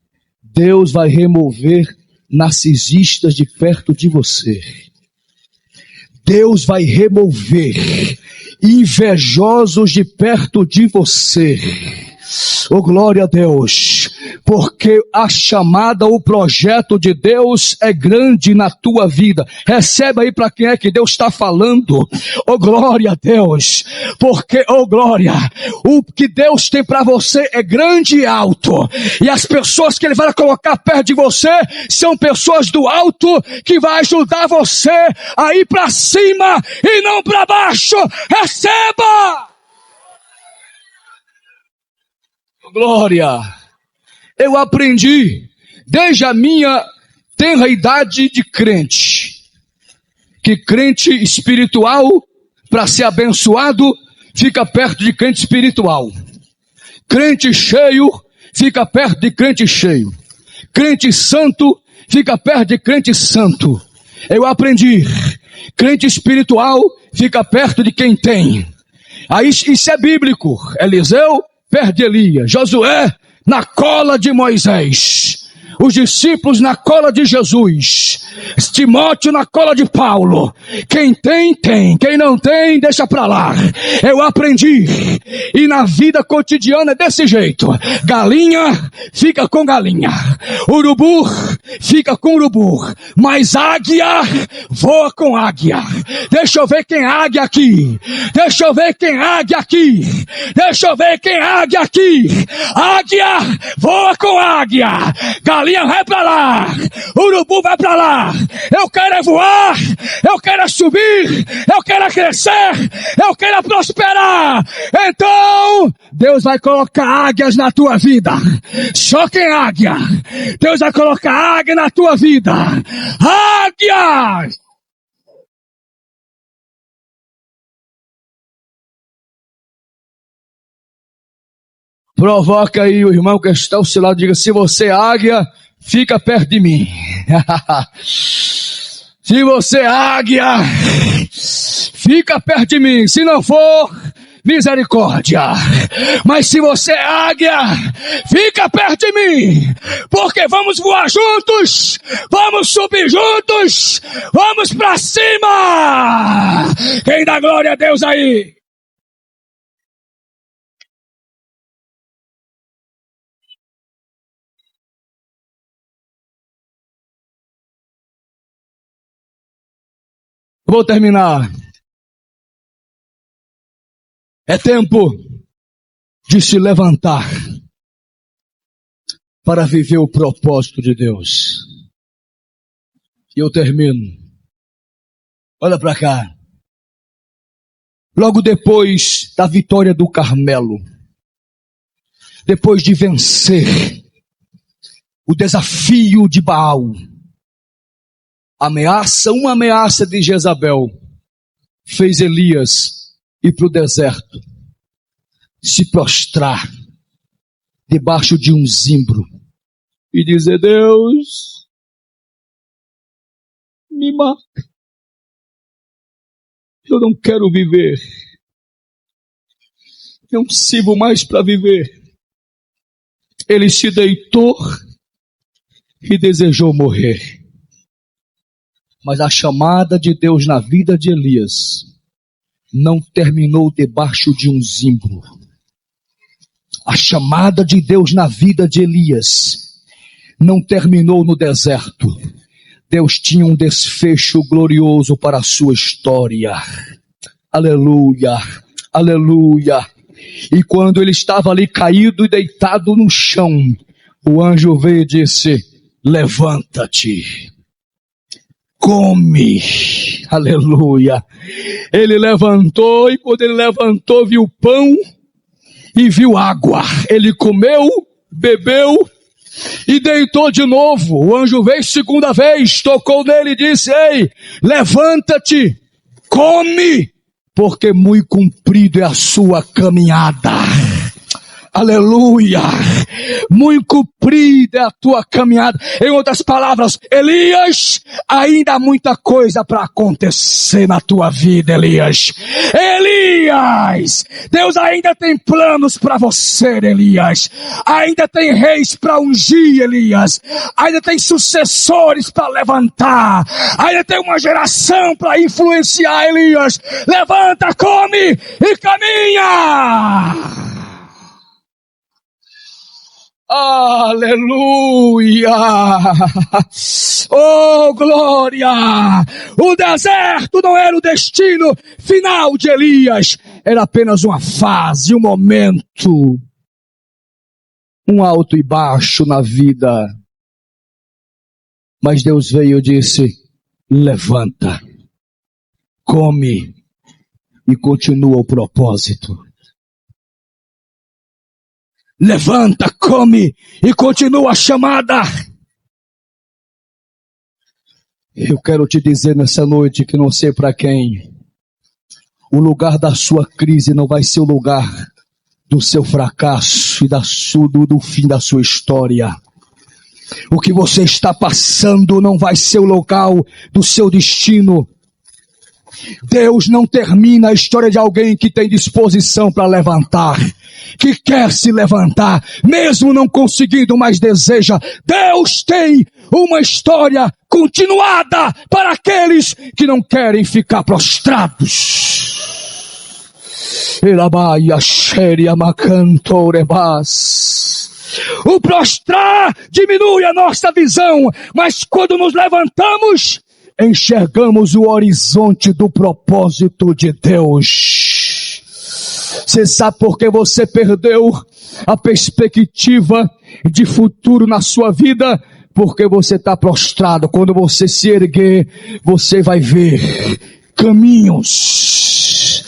Deus vai remover narcisistas de perto de você. Deus vai remover invejosos de perto de você. Oh glória a Deus, porque a chamada, o projeto de Deus é grande na tua vida. Recebe aí para quem é que Deus está falando. Oh glória a Deus, porque, oh glória, o que Deus tem para você é grande e alto, e as pessoas que Ele vai colocar perto de você são pessoas do alto, que vai ajudar você a ir para cima e não para baixo. Receba! Glória, eu aprendi desde a minha tenra idade de crente, que crente espiritual, para ser abençoado, fica perto de crente espiritual. Crente cheio, fica perto de crente cheio. Crente santo, fica perto de crente santo. Eu aprendi, crente espiritual, fica perto de quem tem. Aí isso é bíblico. Eliseu perto de Elias, Josué na cola de Moisés, os discípulos na cola de Jesus, Timóteo na cola de Paulo. Quem tem, tem. Quem não tem, deixa pra lá. Eu aprendi. E na vida cotidiana é desse jeito. Galinha fica com galinha. Urubu fica com urubu. Mas águia voa com águia. Deixa eu ver quem é águia aqui. Deixa eu ver quem é águia aqui. Deixa eu ver quem é águia aqui. Águia voa com águia. Galinha vai pra lá, urubu vai pra lá. Eu quero é voar, eu quero é subir, eu quero é crescer, eu quero é prosperar. Então, Deus vai colocar águias na tua vida. Só quem é águia, Deus vai colocar águia na tua vida. Águia! Provoca aí o irmão que está ao seu lado, diga: se você é águia, fica perto de mim. Se você é águia, fica perto de mim. Se não for, misericórdia. Mas se você é águia, fica perto de mim. Porque vamos voar juntos, vamos subir juntos, vamos para cima. Quem dá glória a Deus aí? Vou terminar. É tempo de se levantar para viver o propósito de Deus. E eu termino. Olha para cá. Logo depois da vitória do Carmelo, depois de vencer o desafio de Baal, uma ameaça de Jezabel, fez Elias ir para o deserto, se prostrar debaixo de um zimbro e dizer: Deus, me mata, eu não quero viver. não sirvo mais para viver. Ele se deitou e desejou morrer. Mas a chamada de Deus na vida de Elias não terminou debaixo de um zimbro. A chamada de Deus na vida de Elias não terminou no deserto. Deus tinha um desfecho glorioso para a sua história. Aleluia, aleluia. E quando ele estava ali caído e deitado no chão, o anjo veio e disse: levanta-te, come. Aleluia. Ele levantou, e quando ele levantou, viu pão e viu água. Ele comeu, bebeu e deitou de novo. O anjo veio segunda vez, tocou nele e disse: ei, levanta-te, come, porque muito comprido é a sua caminhada. Aleluia, muito comprida é a tua caminhada. Em outras palavras, Elias, ainda há muita coisa para acontecer na tua vida, Elias. Elias, Deus ainda tem planos para você, Elias. Ainda tem reis para ungir, Elias. Ainda tem sucessores para levantar. Ainda tem uma geração para influenciar, Elias. Levanta, come e caminha. Aleluia! Oh, glória! O deserto não era o destino final de Elias, era apenas uma fase, um momento, um alto e baixo na vida. Mas Deus veio e disse: levanta, come e continua o propósito. Levanta, come e continua a chamada. Eu quero te dizer nessa noite que não sei para quem, o lugar da sua crise não vai ser o lugar do seu fracasso e do fim da sua história. O que você está passando não vai ser o local do seu destino. Deus não termina a história de alguém que tem disposição para levantar, que quer se levantar, mesmo não conseguindo, mas deseja. Deus tem uma história continuada para aqueles que não querem ficar prostrados. O prostrar diminui a nossa visão, mas quando nos levantamos, enxergamos o horizonte do propósito de Deus. Você sabe por que você perdeu a perspectiva de futuro na sua vida? Porque você está prostrado. Quando você se erguer, você vai ver caminhos,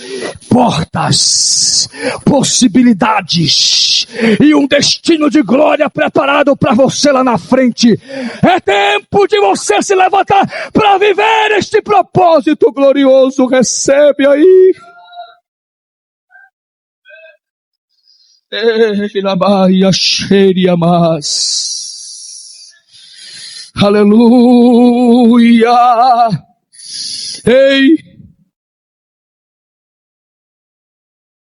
portas, possibilidades e um destino de glória preparado para você lá na frente. É tempo de você se levantar para viver este propósito glorioso. Recebe aí. Aleluia. Ei,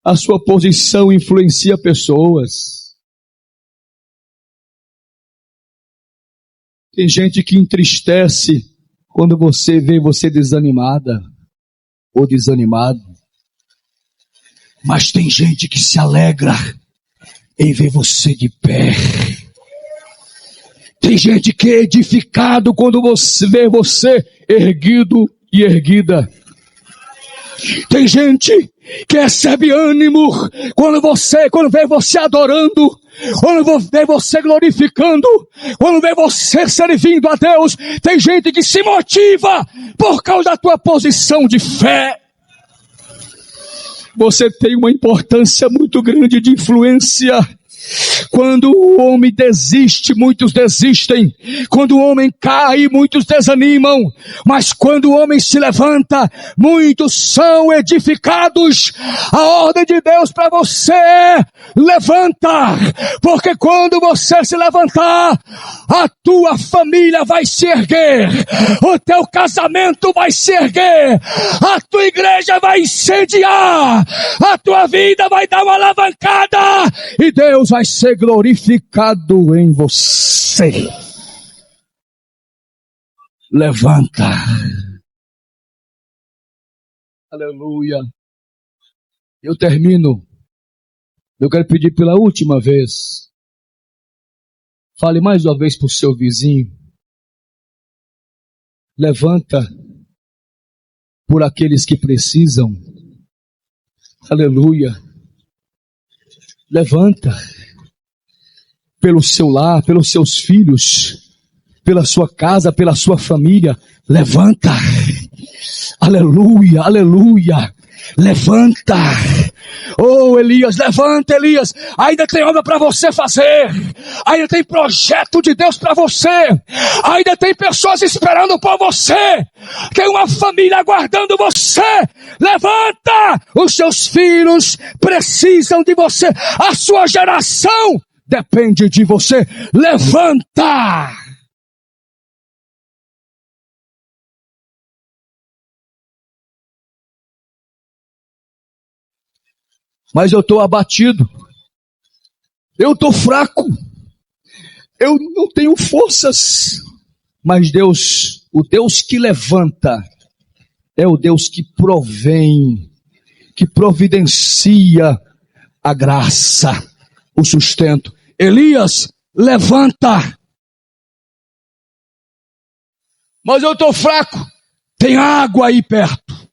a sua posição influencia pessoas. Tem gente que entristece quando você vê você desanimada ou desanimado. Mas tem gente que se alegra em ver você de pé. Tem gente que é edificado quando você vê você erguido e erguida. Tem gente que recebe ânimo quando vê você adorando, quando vê você glorificando, quando vê você servindo a Deus. Tem gente que se motiva por causa da tua posição de fé. Você tem uma importância muito grande de influência. Quando o homem desiste, muitos desistem. Quando o homem cai, muitos desanimam. Mas quando o homem se levanta, muitos são edificados. A ordem de Deus para você é: levanta. Porque quando você se levantar, a tua família vai se erguer. O teu casamento vai se erguer. A tua igreja vai incendiar. A tua vida vai dar uma alavancada. E Deus vai ser glorificado em você. Levanta. Aleluia. Eu termino. Eu quero pedir pela última vez. Fale mais uma vez para o seu vizinho. Levanta por aqueles que precisam. Aleluia. Levanta pelo seu lar, pelos seus filhos, pela sua casa, pela sua família. Levanta. Aleluia, aleluia. Levanta. Oh, Elias, levanta, Elias. Ainda tem obra para você fazer. Ainda tem projeto de Deus para você. Ainda tem pessoas esperando por você. Tem uma família aguardando você. Levanta. Os seus filhos precisam de você. A sua geração depende de você. Levanta. Mas eu estou abatido, eu estou fraco, eu não tenho forças. Mas Deus, o Deus que levanta, é o Deus que provém, que providencia a graça, o sustento. Elias, levanta. Mas eu estou fraco. Tem água aí perto,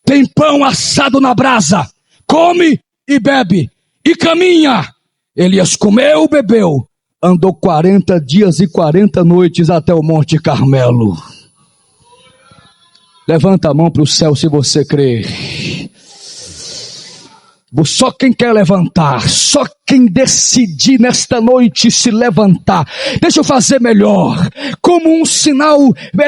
tem pão assado na brasa. Come e bebe, e caminha. Elias comeu, bebeu, andou 40 dias e 40 noites até o Monte Carmelo. Levanta a mão para o céu se você crê. Só quem quer levantar, só quem decidir nesta noite se levantar. Deixa eu fazer melhor, como um sinal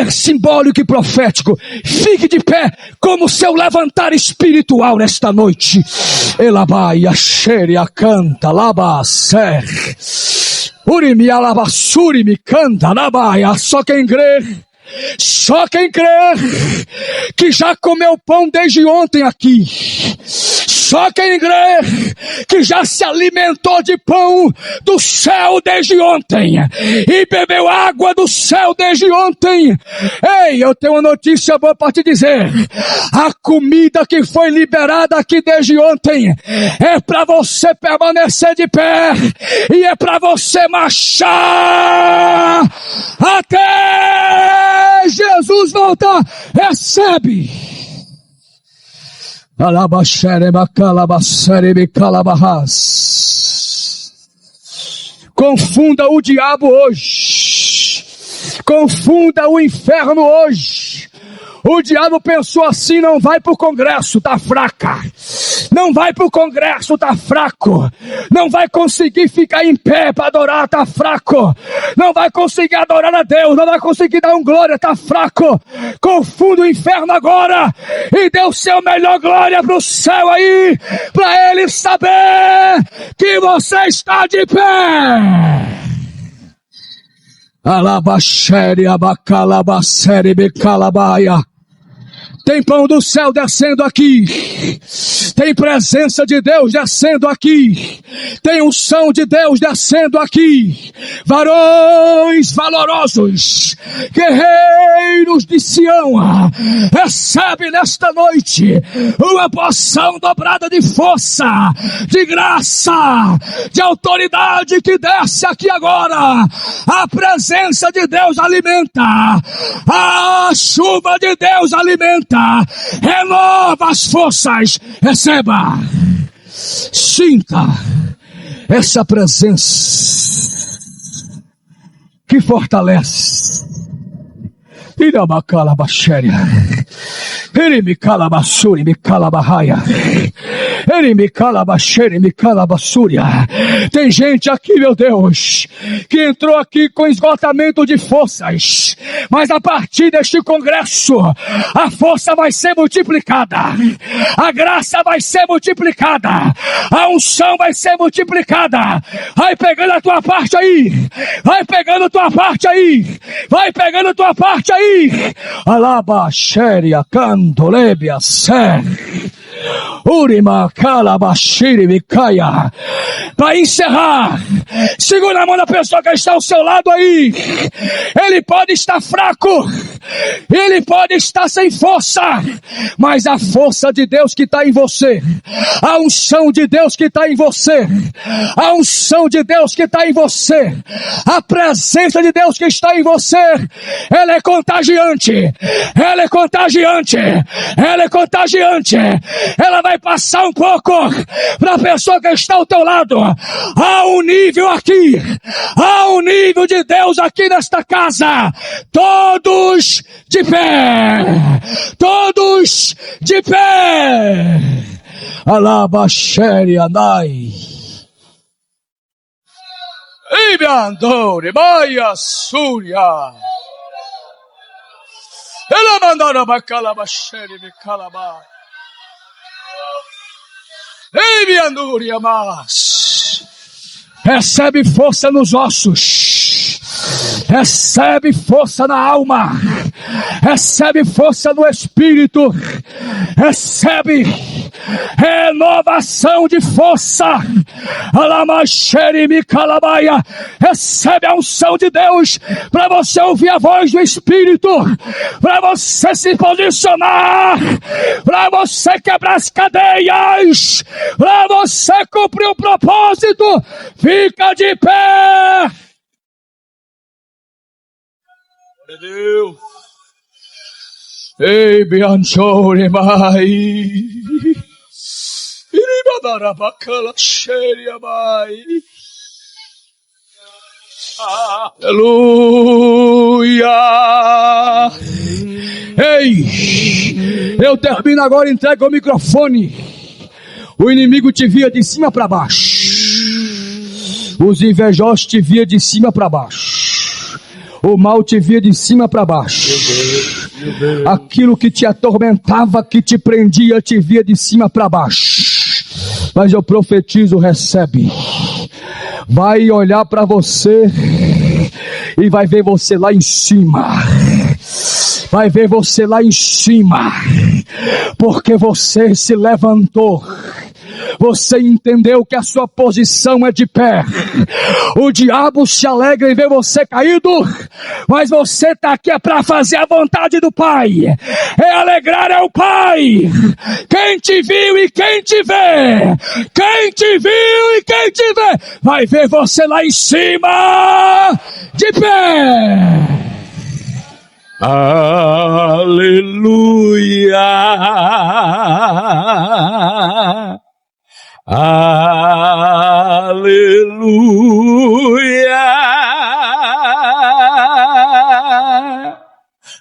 simbólico e profético. Fique de pé como seu levantar espiritual nesta noite. Elabaia, xeria, canta, labacer. Urimi, alabasurimi, canta, labaia. Só quem crê. Só quem crê que já comeu pão desde ontem aqui. Só quem crê que já se alimentou de pão do céu desde ontem e bebeu água do céu desde ontem. Ei, eu tenho uma notícia boa para te dizer. A comida que foi liberada aqui desde ontem é para você permanecer de pé e é para você marchar até Jesus voltar. Recebe. Confunda o diabo hoje. Confunda o inferno hoje. O diabo pensou assim: não vai para o congresso, tá fraca. Não vai para o congresso, tá fraco. Não vai conseguir ficar em pé para adorar, tá fraco. Não vai conseguir adorar a Deus, não vai conseguir dar um glória, tá fraco. Confunda o inferno agora e dê o seu melhor glória para o céu aí, para ele saber que você está de pé. Alabaxere, abacalabacere, becalabaia. Tem pão do céu descendo aqui. Tem presença de Deus descendo aqui. Tem unção de Deus descendo aqui. Varões valorosos, guerreiros de Sião, recebe nesta noite uma porção dobrada de força, de graça, de autoridade que desce aqui agora. A presença de Deus alimenta. A chuva de Deus alimenta. Renova as forças. Receba. Sinta essa presença que fortalece. Ele me calabaxere, me calabassúria. Tem gente aqui, meu Deus, que entrou aqui com esgotamento de forças, mas a partir deste congresso, a força vai ser multiplicada, a graça vai ser multiplicada, a unção vai ser multiplicada. Vai pegando a tua parte aí, vai pegando a tua parte aí, vai pegando a tua parte aí. Alabaxéria, candolébia, sé. Urima, calabashiri, micaia. Para encerrar, segura a mão da pessoa que está ao seu lado aí. Ele pode estar fraco, ele pode estar sem força, mas a força de Deus que está em você, a unção de Deus que está em você, a unção de Deus que está em você, a presença de Deus que está em você, ela é contagiante, ela é contagiante, ela é contagiante. Ela vai passar um pouco para a pessoa que está ao teu lado. Há um nível aqui, há um nível de Deus aqui nesta casa. Todos de pé, todos de pé. Alabaxere anai. Ibiandore, maia súria. Ela mandaram bacalabaxere, me calabar. Ei, minha Núria, mas recebe força nos ossos, recebe força na alma, recebe força no espírito, recebe renovação de força. Alamaxerimi calabaia, recebe a unção de Deus para você ouvir a voz do Espírito, para você se posicionar, para você quebrar as cadeias, para você cumprir o propósito. Fica de pé. Meu Deus. Ei, Bianchore, mai. Iribadarabacala, xeria, mai. Aleluia. Ei, eu termino agora, entrego o microfone. O inimigo te via de cima para baixo. Os invejosos te via de cima para baixo. O mal te via de cima para baixo. Meu Deus. Aquilo que te atormentava, que te prendia, te via de cima para baixo. Mas eu profetizo, recebe. Vai olhar para você e vai ver você lá em cima. Vai ver você lá em cima. Porque você se levantou. Você entendeu que a sua posição é de pé. O diabo se alegra em ver você caído, mas você está aqui para fazer a vontade do Pai. É alegrar é o Pai. Quem te viu e quem te vê, quem te viu e quem te vê, vai ver você lá em cima, de pé. Aleluia. Aleluia.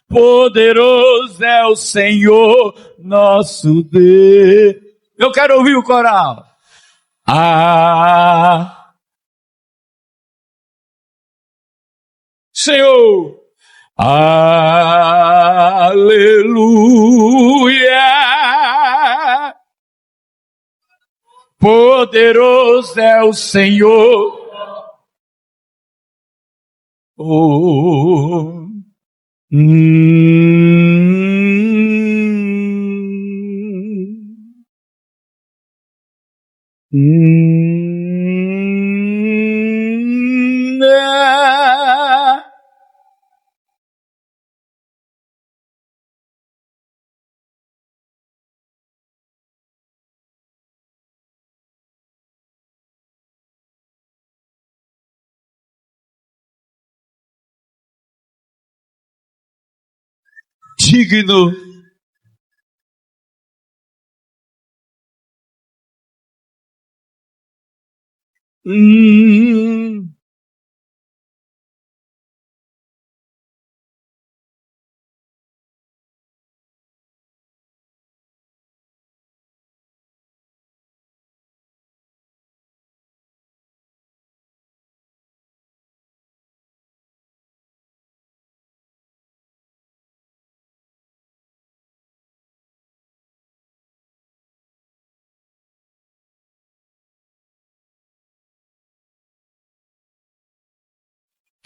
Poderoso é o Senhor nosso Deus. Eu quero ouvir o coral. Senhor. Aleluia. Poderoso é o Senhor. Oh. Digno.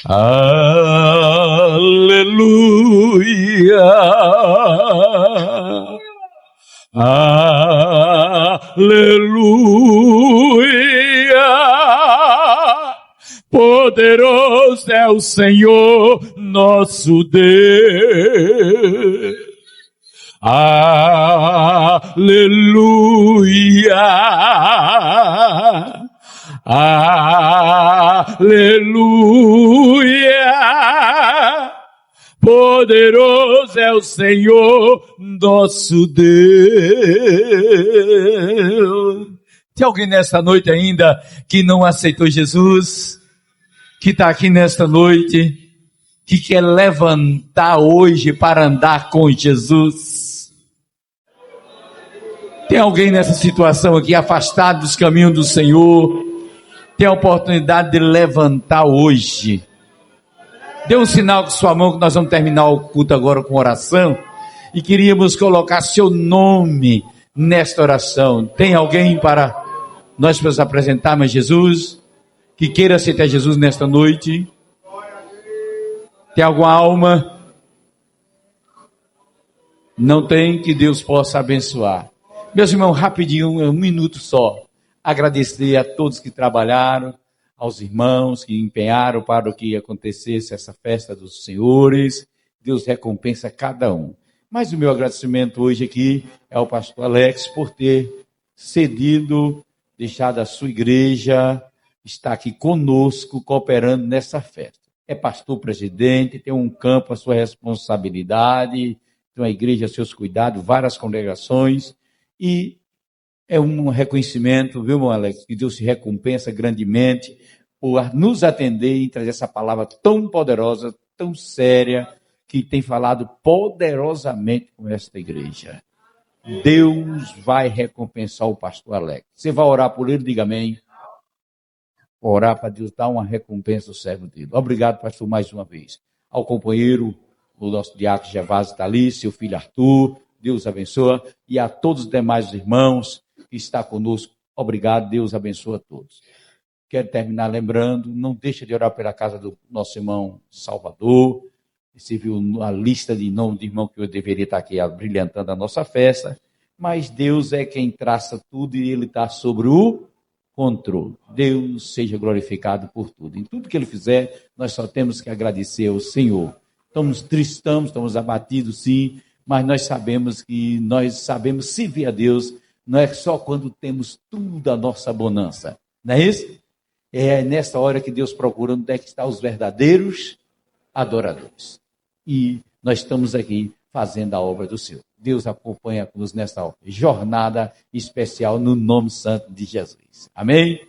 Aleluia, aleluia, poderoso é o Senhor nosso Deus. Aleluia, aleluia, poderoso é o Senhor nosso Deus. Tem alguém nesta noite ainda que não aceitou Jesus? Que está aqui nesta noite, que quer levantar hoje para andar com Jesus? Tem alguém nessa situação aqui afastado dos caminhos do Senhor? Tem a oportunidade de levantar hoje. Dê um sinal com sua mão que nós vamos terminar o culto agora com oração. E queríamos colocar seu nome nesta oração. Tem alguém para nós nos apresentarmos a Jesus? Que queira aceitar Jesus nesta noite? Tem alguma alma? Não tem? Que Deus possa abençoar. Meus irmãos, rapidinho, um minuto só. Agradecer a todos que trabalharam, aos irmãos que empenharam para que acontecesse essa festa dos senhores. Deus recompensa cada um. Mas o meu agradecimento hoje aqui é ao pastor Alex por ter cedido, deixado a sua igreja, estar aqui conosco, cooperando nessa festa. É pastor presidente, tem um campo a sua responsabilidade, tem uma igreja a seus cuidados, várias congregações, e é um reconhecimento, viu, meu Alex, que Deus se recompensa grandemente por nos atender e trazer essa palavra tão poderosa, tão séria, que tem falado poderosamente com esta igreja. Deus vai recompensar o pastor Alex. Você vai orar por ele, diga amém. Orar para Deus dar uma recompensa ao servo dele. Obrigado, pastor, mais uma vez. Ao companheiro, o nosso diácono Gervásio está ali, seu filho Arthur, Deus abençoa, e a todos os demais irmãos que estão conosco, obrigado, Deus abençoa a todos. Quero terminar lembrando, não deixa de orar pela casa do nosso irmão Salvador. Você viu a lista de nomes de irmão que eu deveria estar aqui brilhantando a nossa festa, mas Deus é quem traça tudo e Ele está sobre o controle. Deus seja glorificado por tudo. Em tudo que Ele fizer, nós só temos que agradecer ao Senhor. Estamos tristes, estamos abatidos, sim, mas nós sabemos servir a Deus, não é só quando temos tudo a nossa bonança. Não é isso? É nessa hora que Deus procura onde é que estão os verdadeiros adoradores. E nós estamos aqui fazendo a obra do Senhor. Deus acompanha-nos nesta jornada especial no nome santo de Jesus. Amém?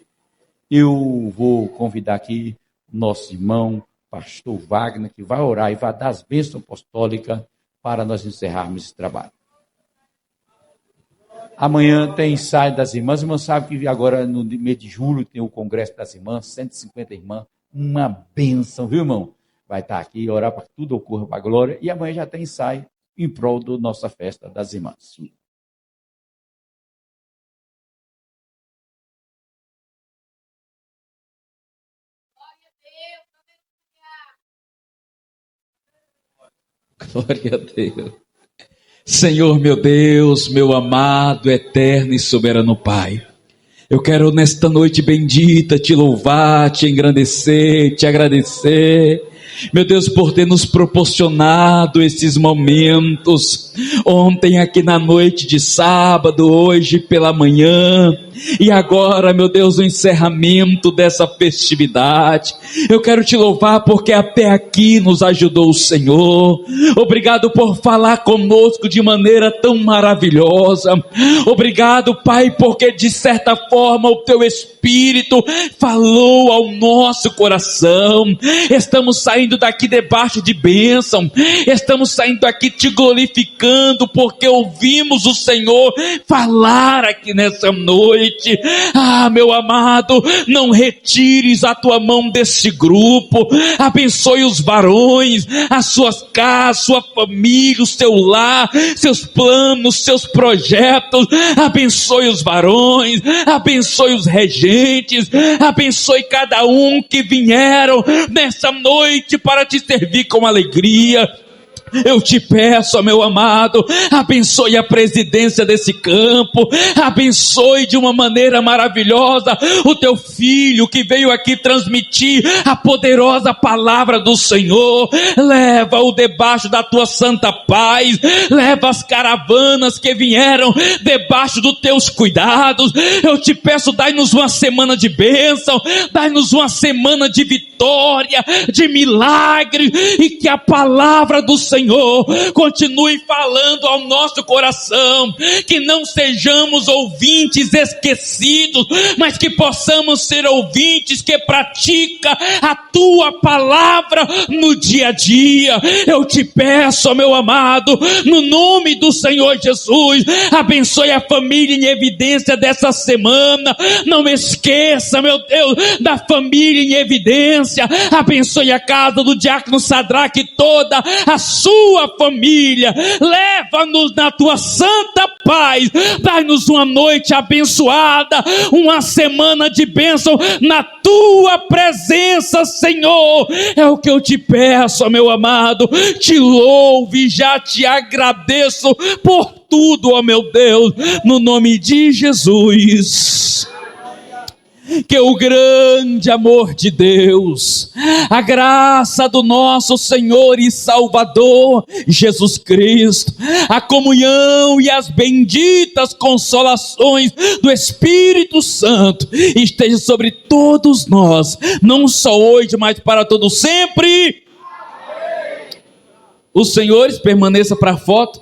Eu vou convidar aqui nosso irmão, pastor Wagner, que vai orar e vai dar as bênçãos apostólicas para nós encerrarmos esse trabalho. Amanhã tem ensaio das irmãs. Os irmãos sabem que agora no mês de julho tem o congresso das irmãs, 150 irmãs. Uma bênção, viu, irmão? Vai estar aqui, orar para que tudo ocorra para a glória. E amanhã já tem ensaio em prol da nossa festa das irmãs. Glória a Deus. Senhor, meu Deus, meu amado, eterno e soberano Pai, eu quero nesta noite bendita te louvar, te engrandecer, te agradecer, meu Deus, por ter nos proporcionado esses momentos, ontem aqui na noite de sábado, hoje pela manhã, e agora, meu Deus, o encerramento dessa festividade. Eu quero te louvar porque até aqui nos ajudou o Senhor. Obrigado por falar conosco de maneira tão maravilhosa. Obrigado, Pai, porque de certa forma o teu Espírito falou ao nosso coração. Estamos saindo saindo daqui debaixo de bênção, estamos saindo daqui te glorificando, porque ouvimos o Senhor falar aqui nessa noite. Ah, meu amado, não retires a tua mão desse grupo, abençoe os varões, as suas casas, sua família, o seu lar, seus planos, seus projetos, abençoe os varões, abençoe os regentes, abençoe cada um que vieram nessa noite para te servir com alegria. Eu te peço, meu amado, abençoe a presidência desse campo, abençoe de uma maneira maravilhosa o teu filho que veio aqui transmitir a poderosa palavra do Senhor. Leva-o debaixo da tua santa paz, leva as caravanas que vieram debaixo dos teus cuidados. Eu te peço, dai-nos uma semana de bênção, dai-nos uma semana de vitória, de milagre, e que a palavra do Senhor continue falando ao nosso coração, que não sejamos ouvintes esquecidos, mas que possamos ser ouvintes que pratica a tua palavra no dia a dia. Eu te peço, meu amado, no nome do Senhor Jesus, abençoe a família em evidência dessa semana. Não esqueça, meu Deus, da família em evidência. Abençoe a casa do diácono Sadraque e toda a sua família. Leva-nos na tua santa paz. Dai-nos uma noite abençoada, uma semana de bênção na tua presença, Senhor. É o que eu te peço, meu amado. Te louvo e já te agradeço por tudo, ó meu Deus, no nome de Jesus. Que o grande amor de Deus, a graça do nosso Senhor e Salvador Jesus Cristo, a comunhão e as benditas consolações do Espírito Santo esteja sobre todos nós, não só hoje, mas para todo sempre. Os senhores permaneçam para a foto.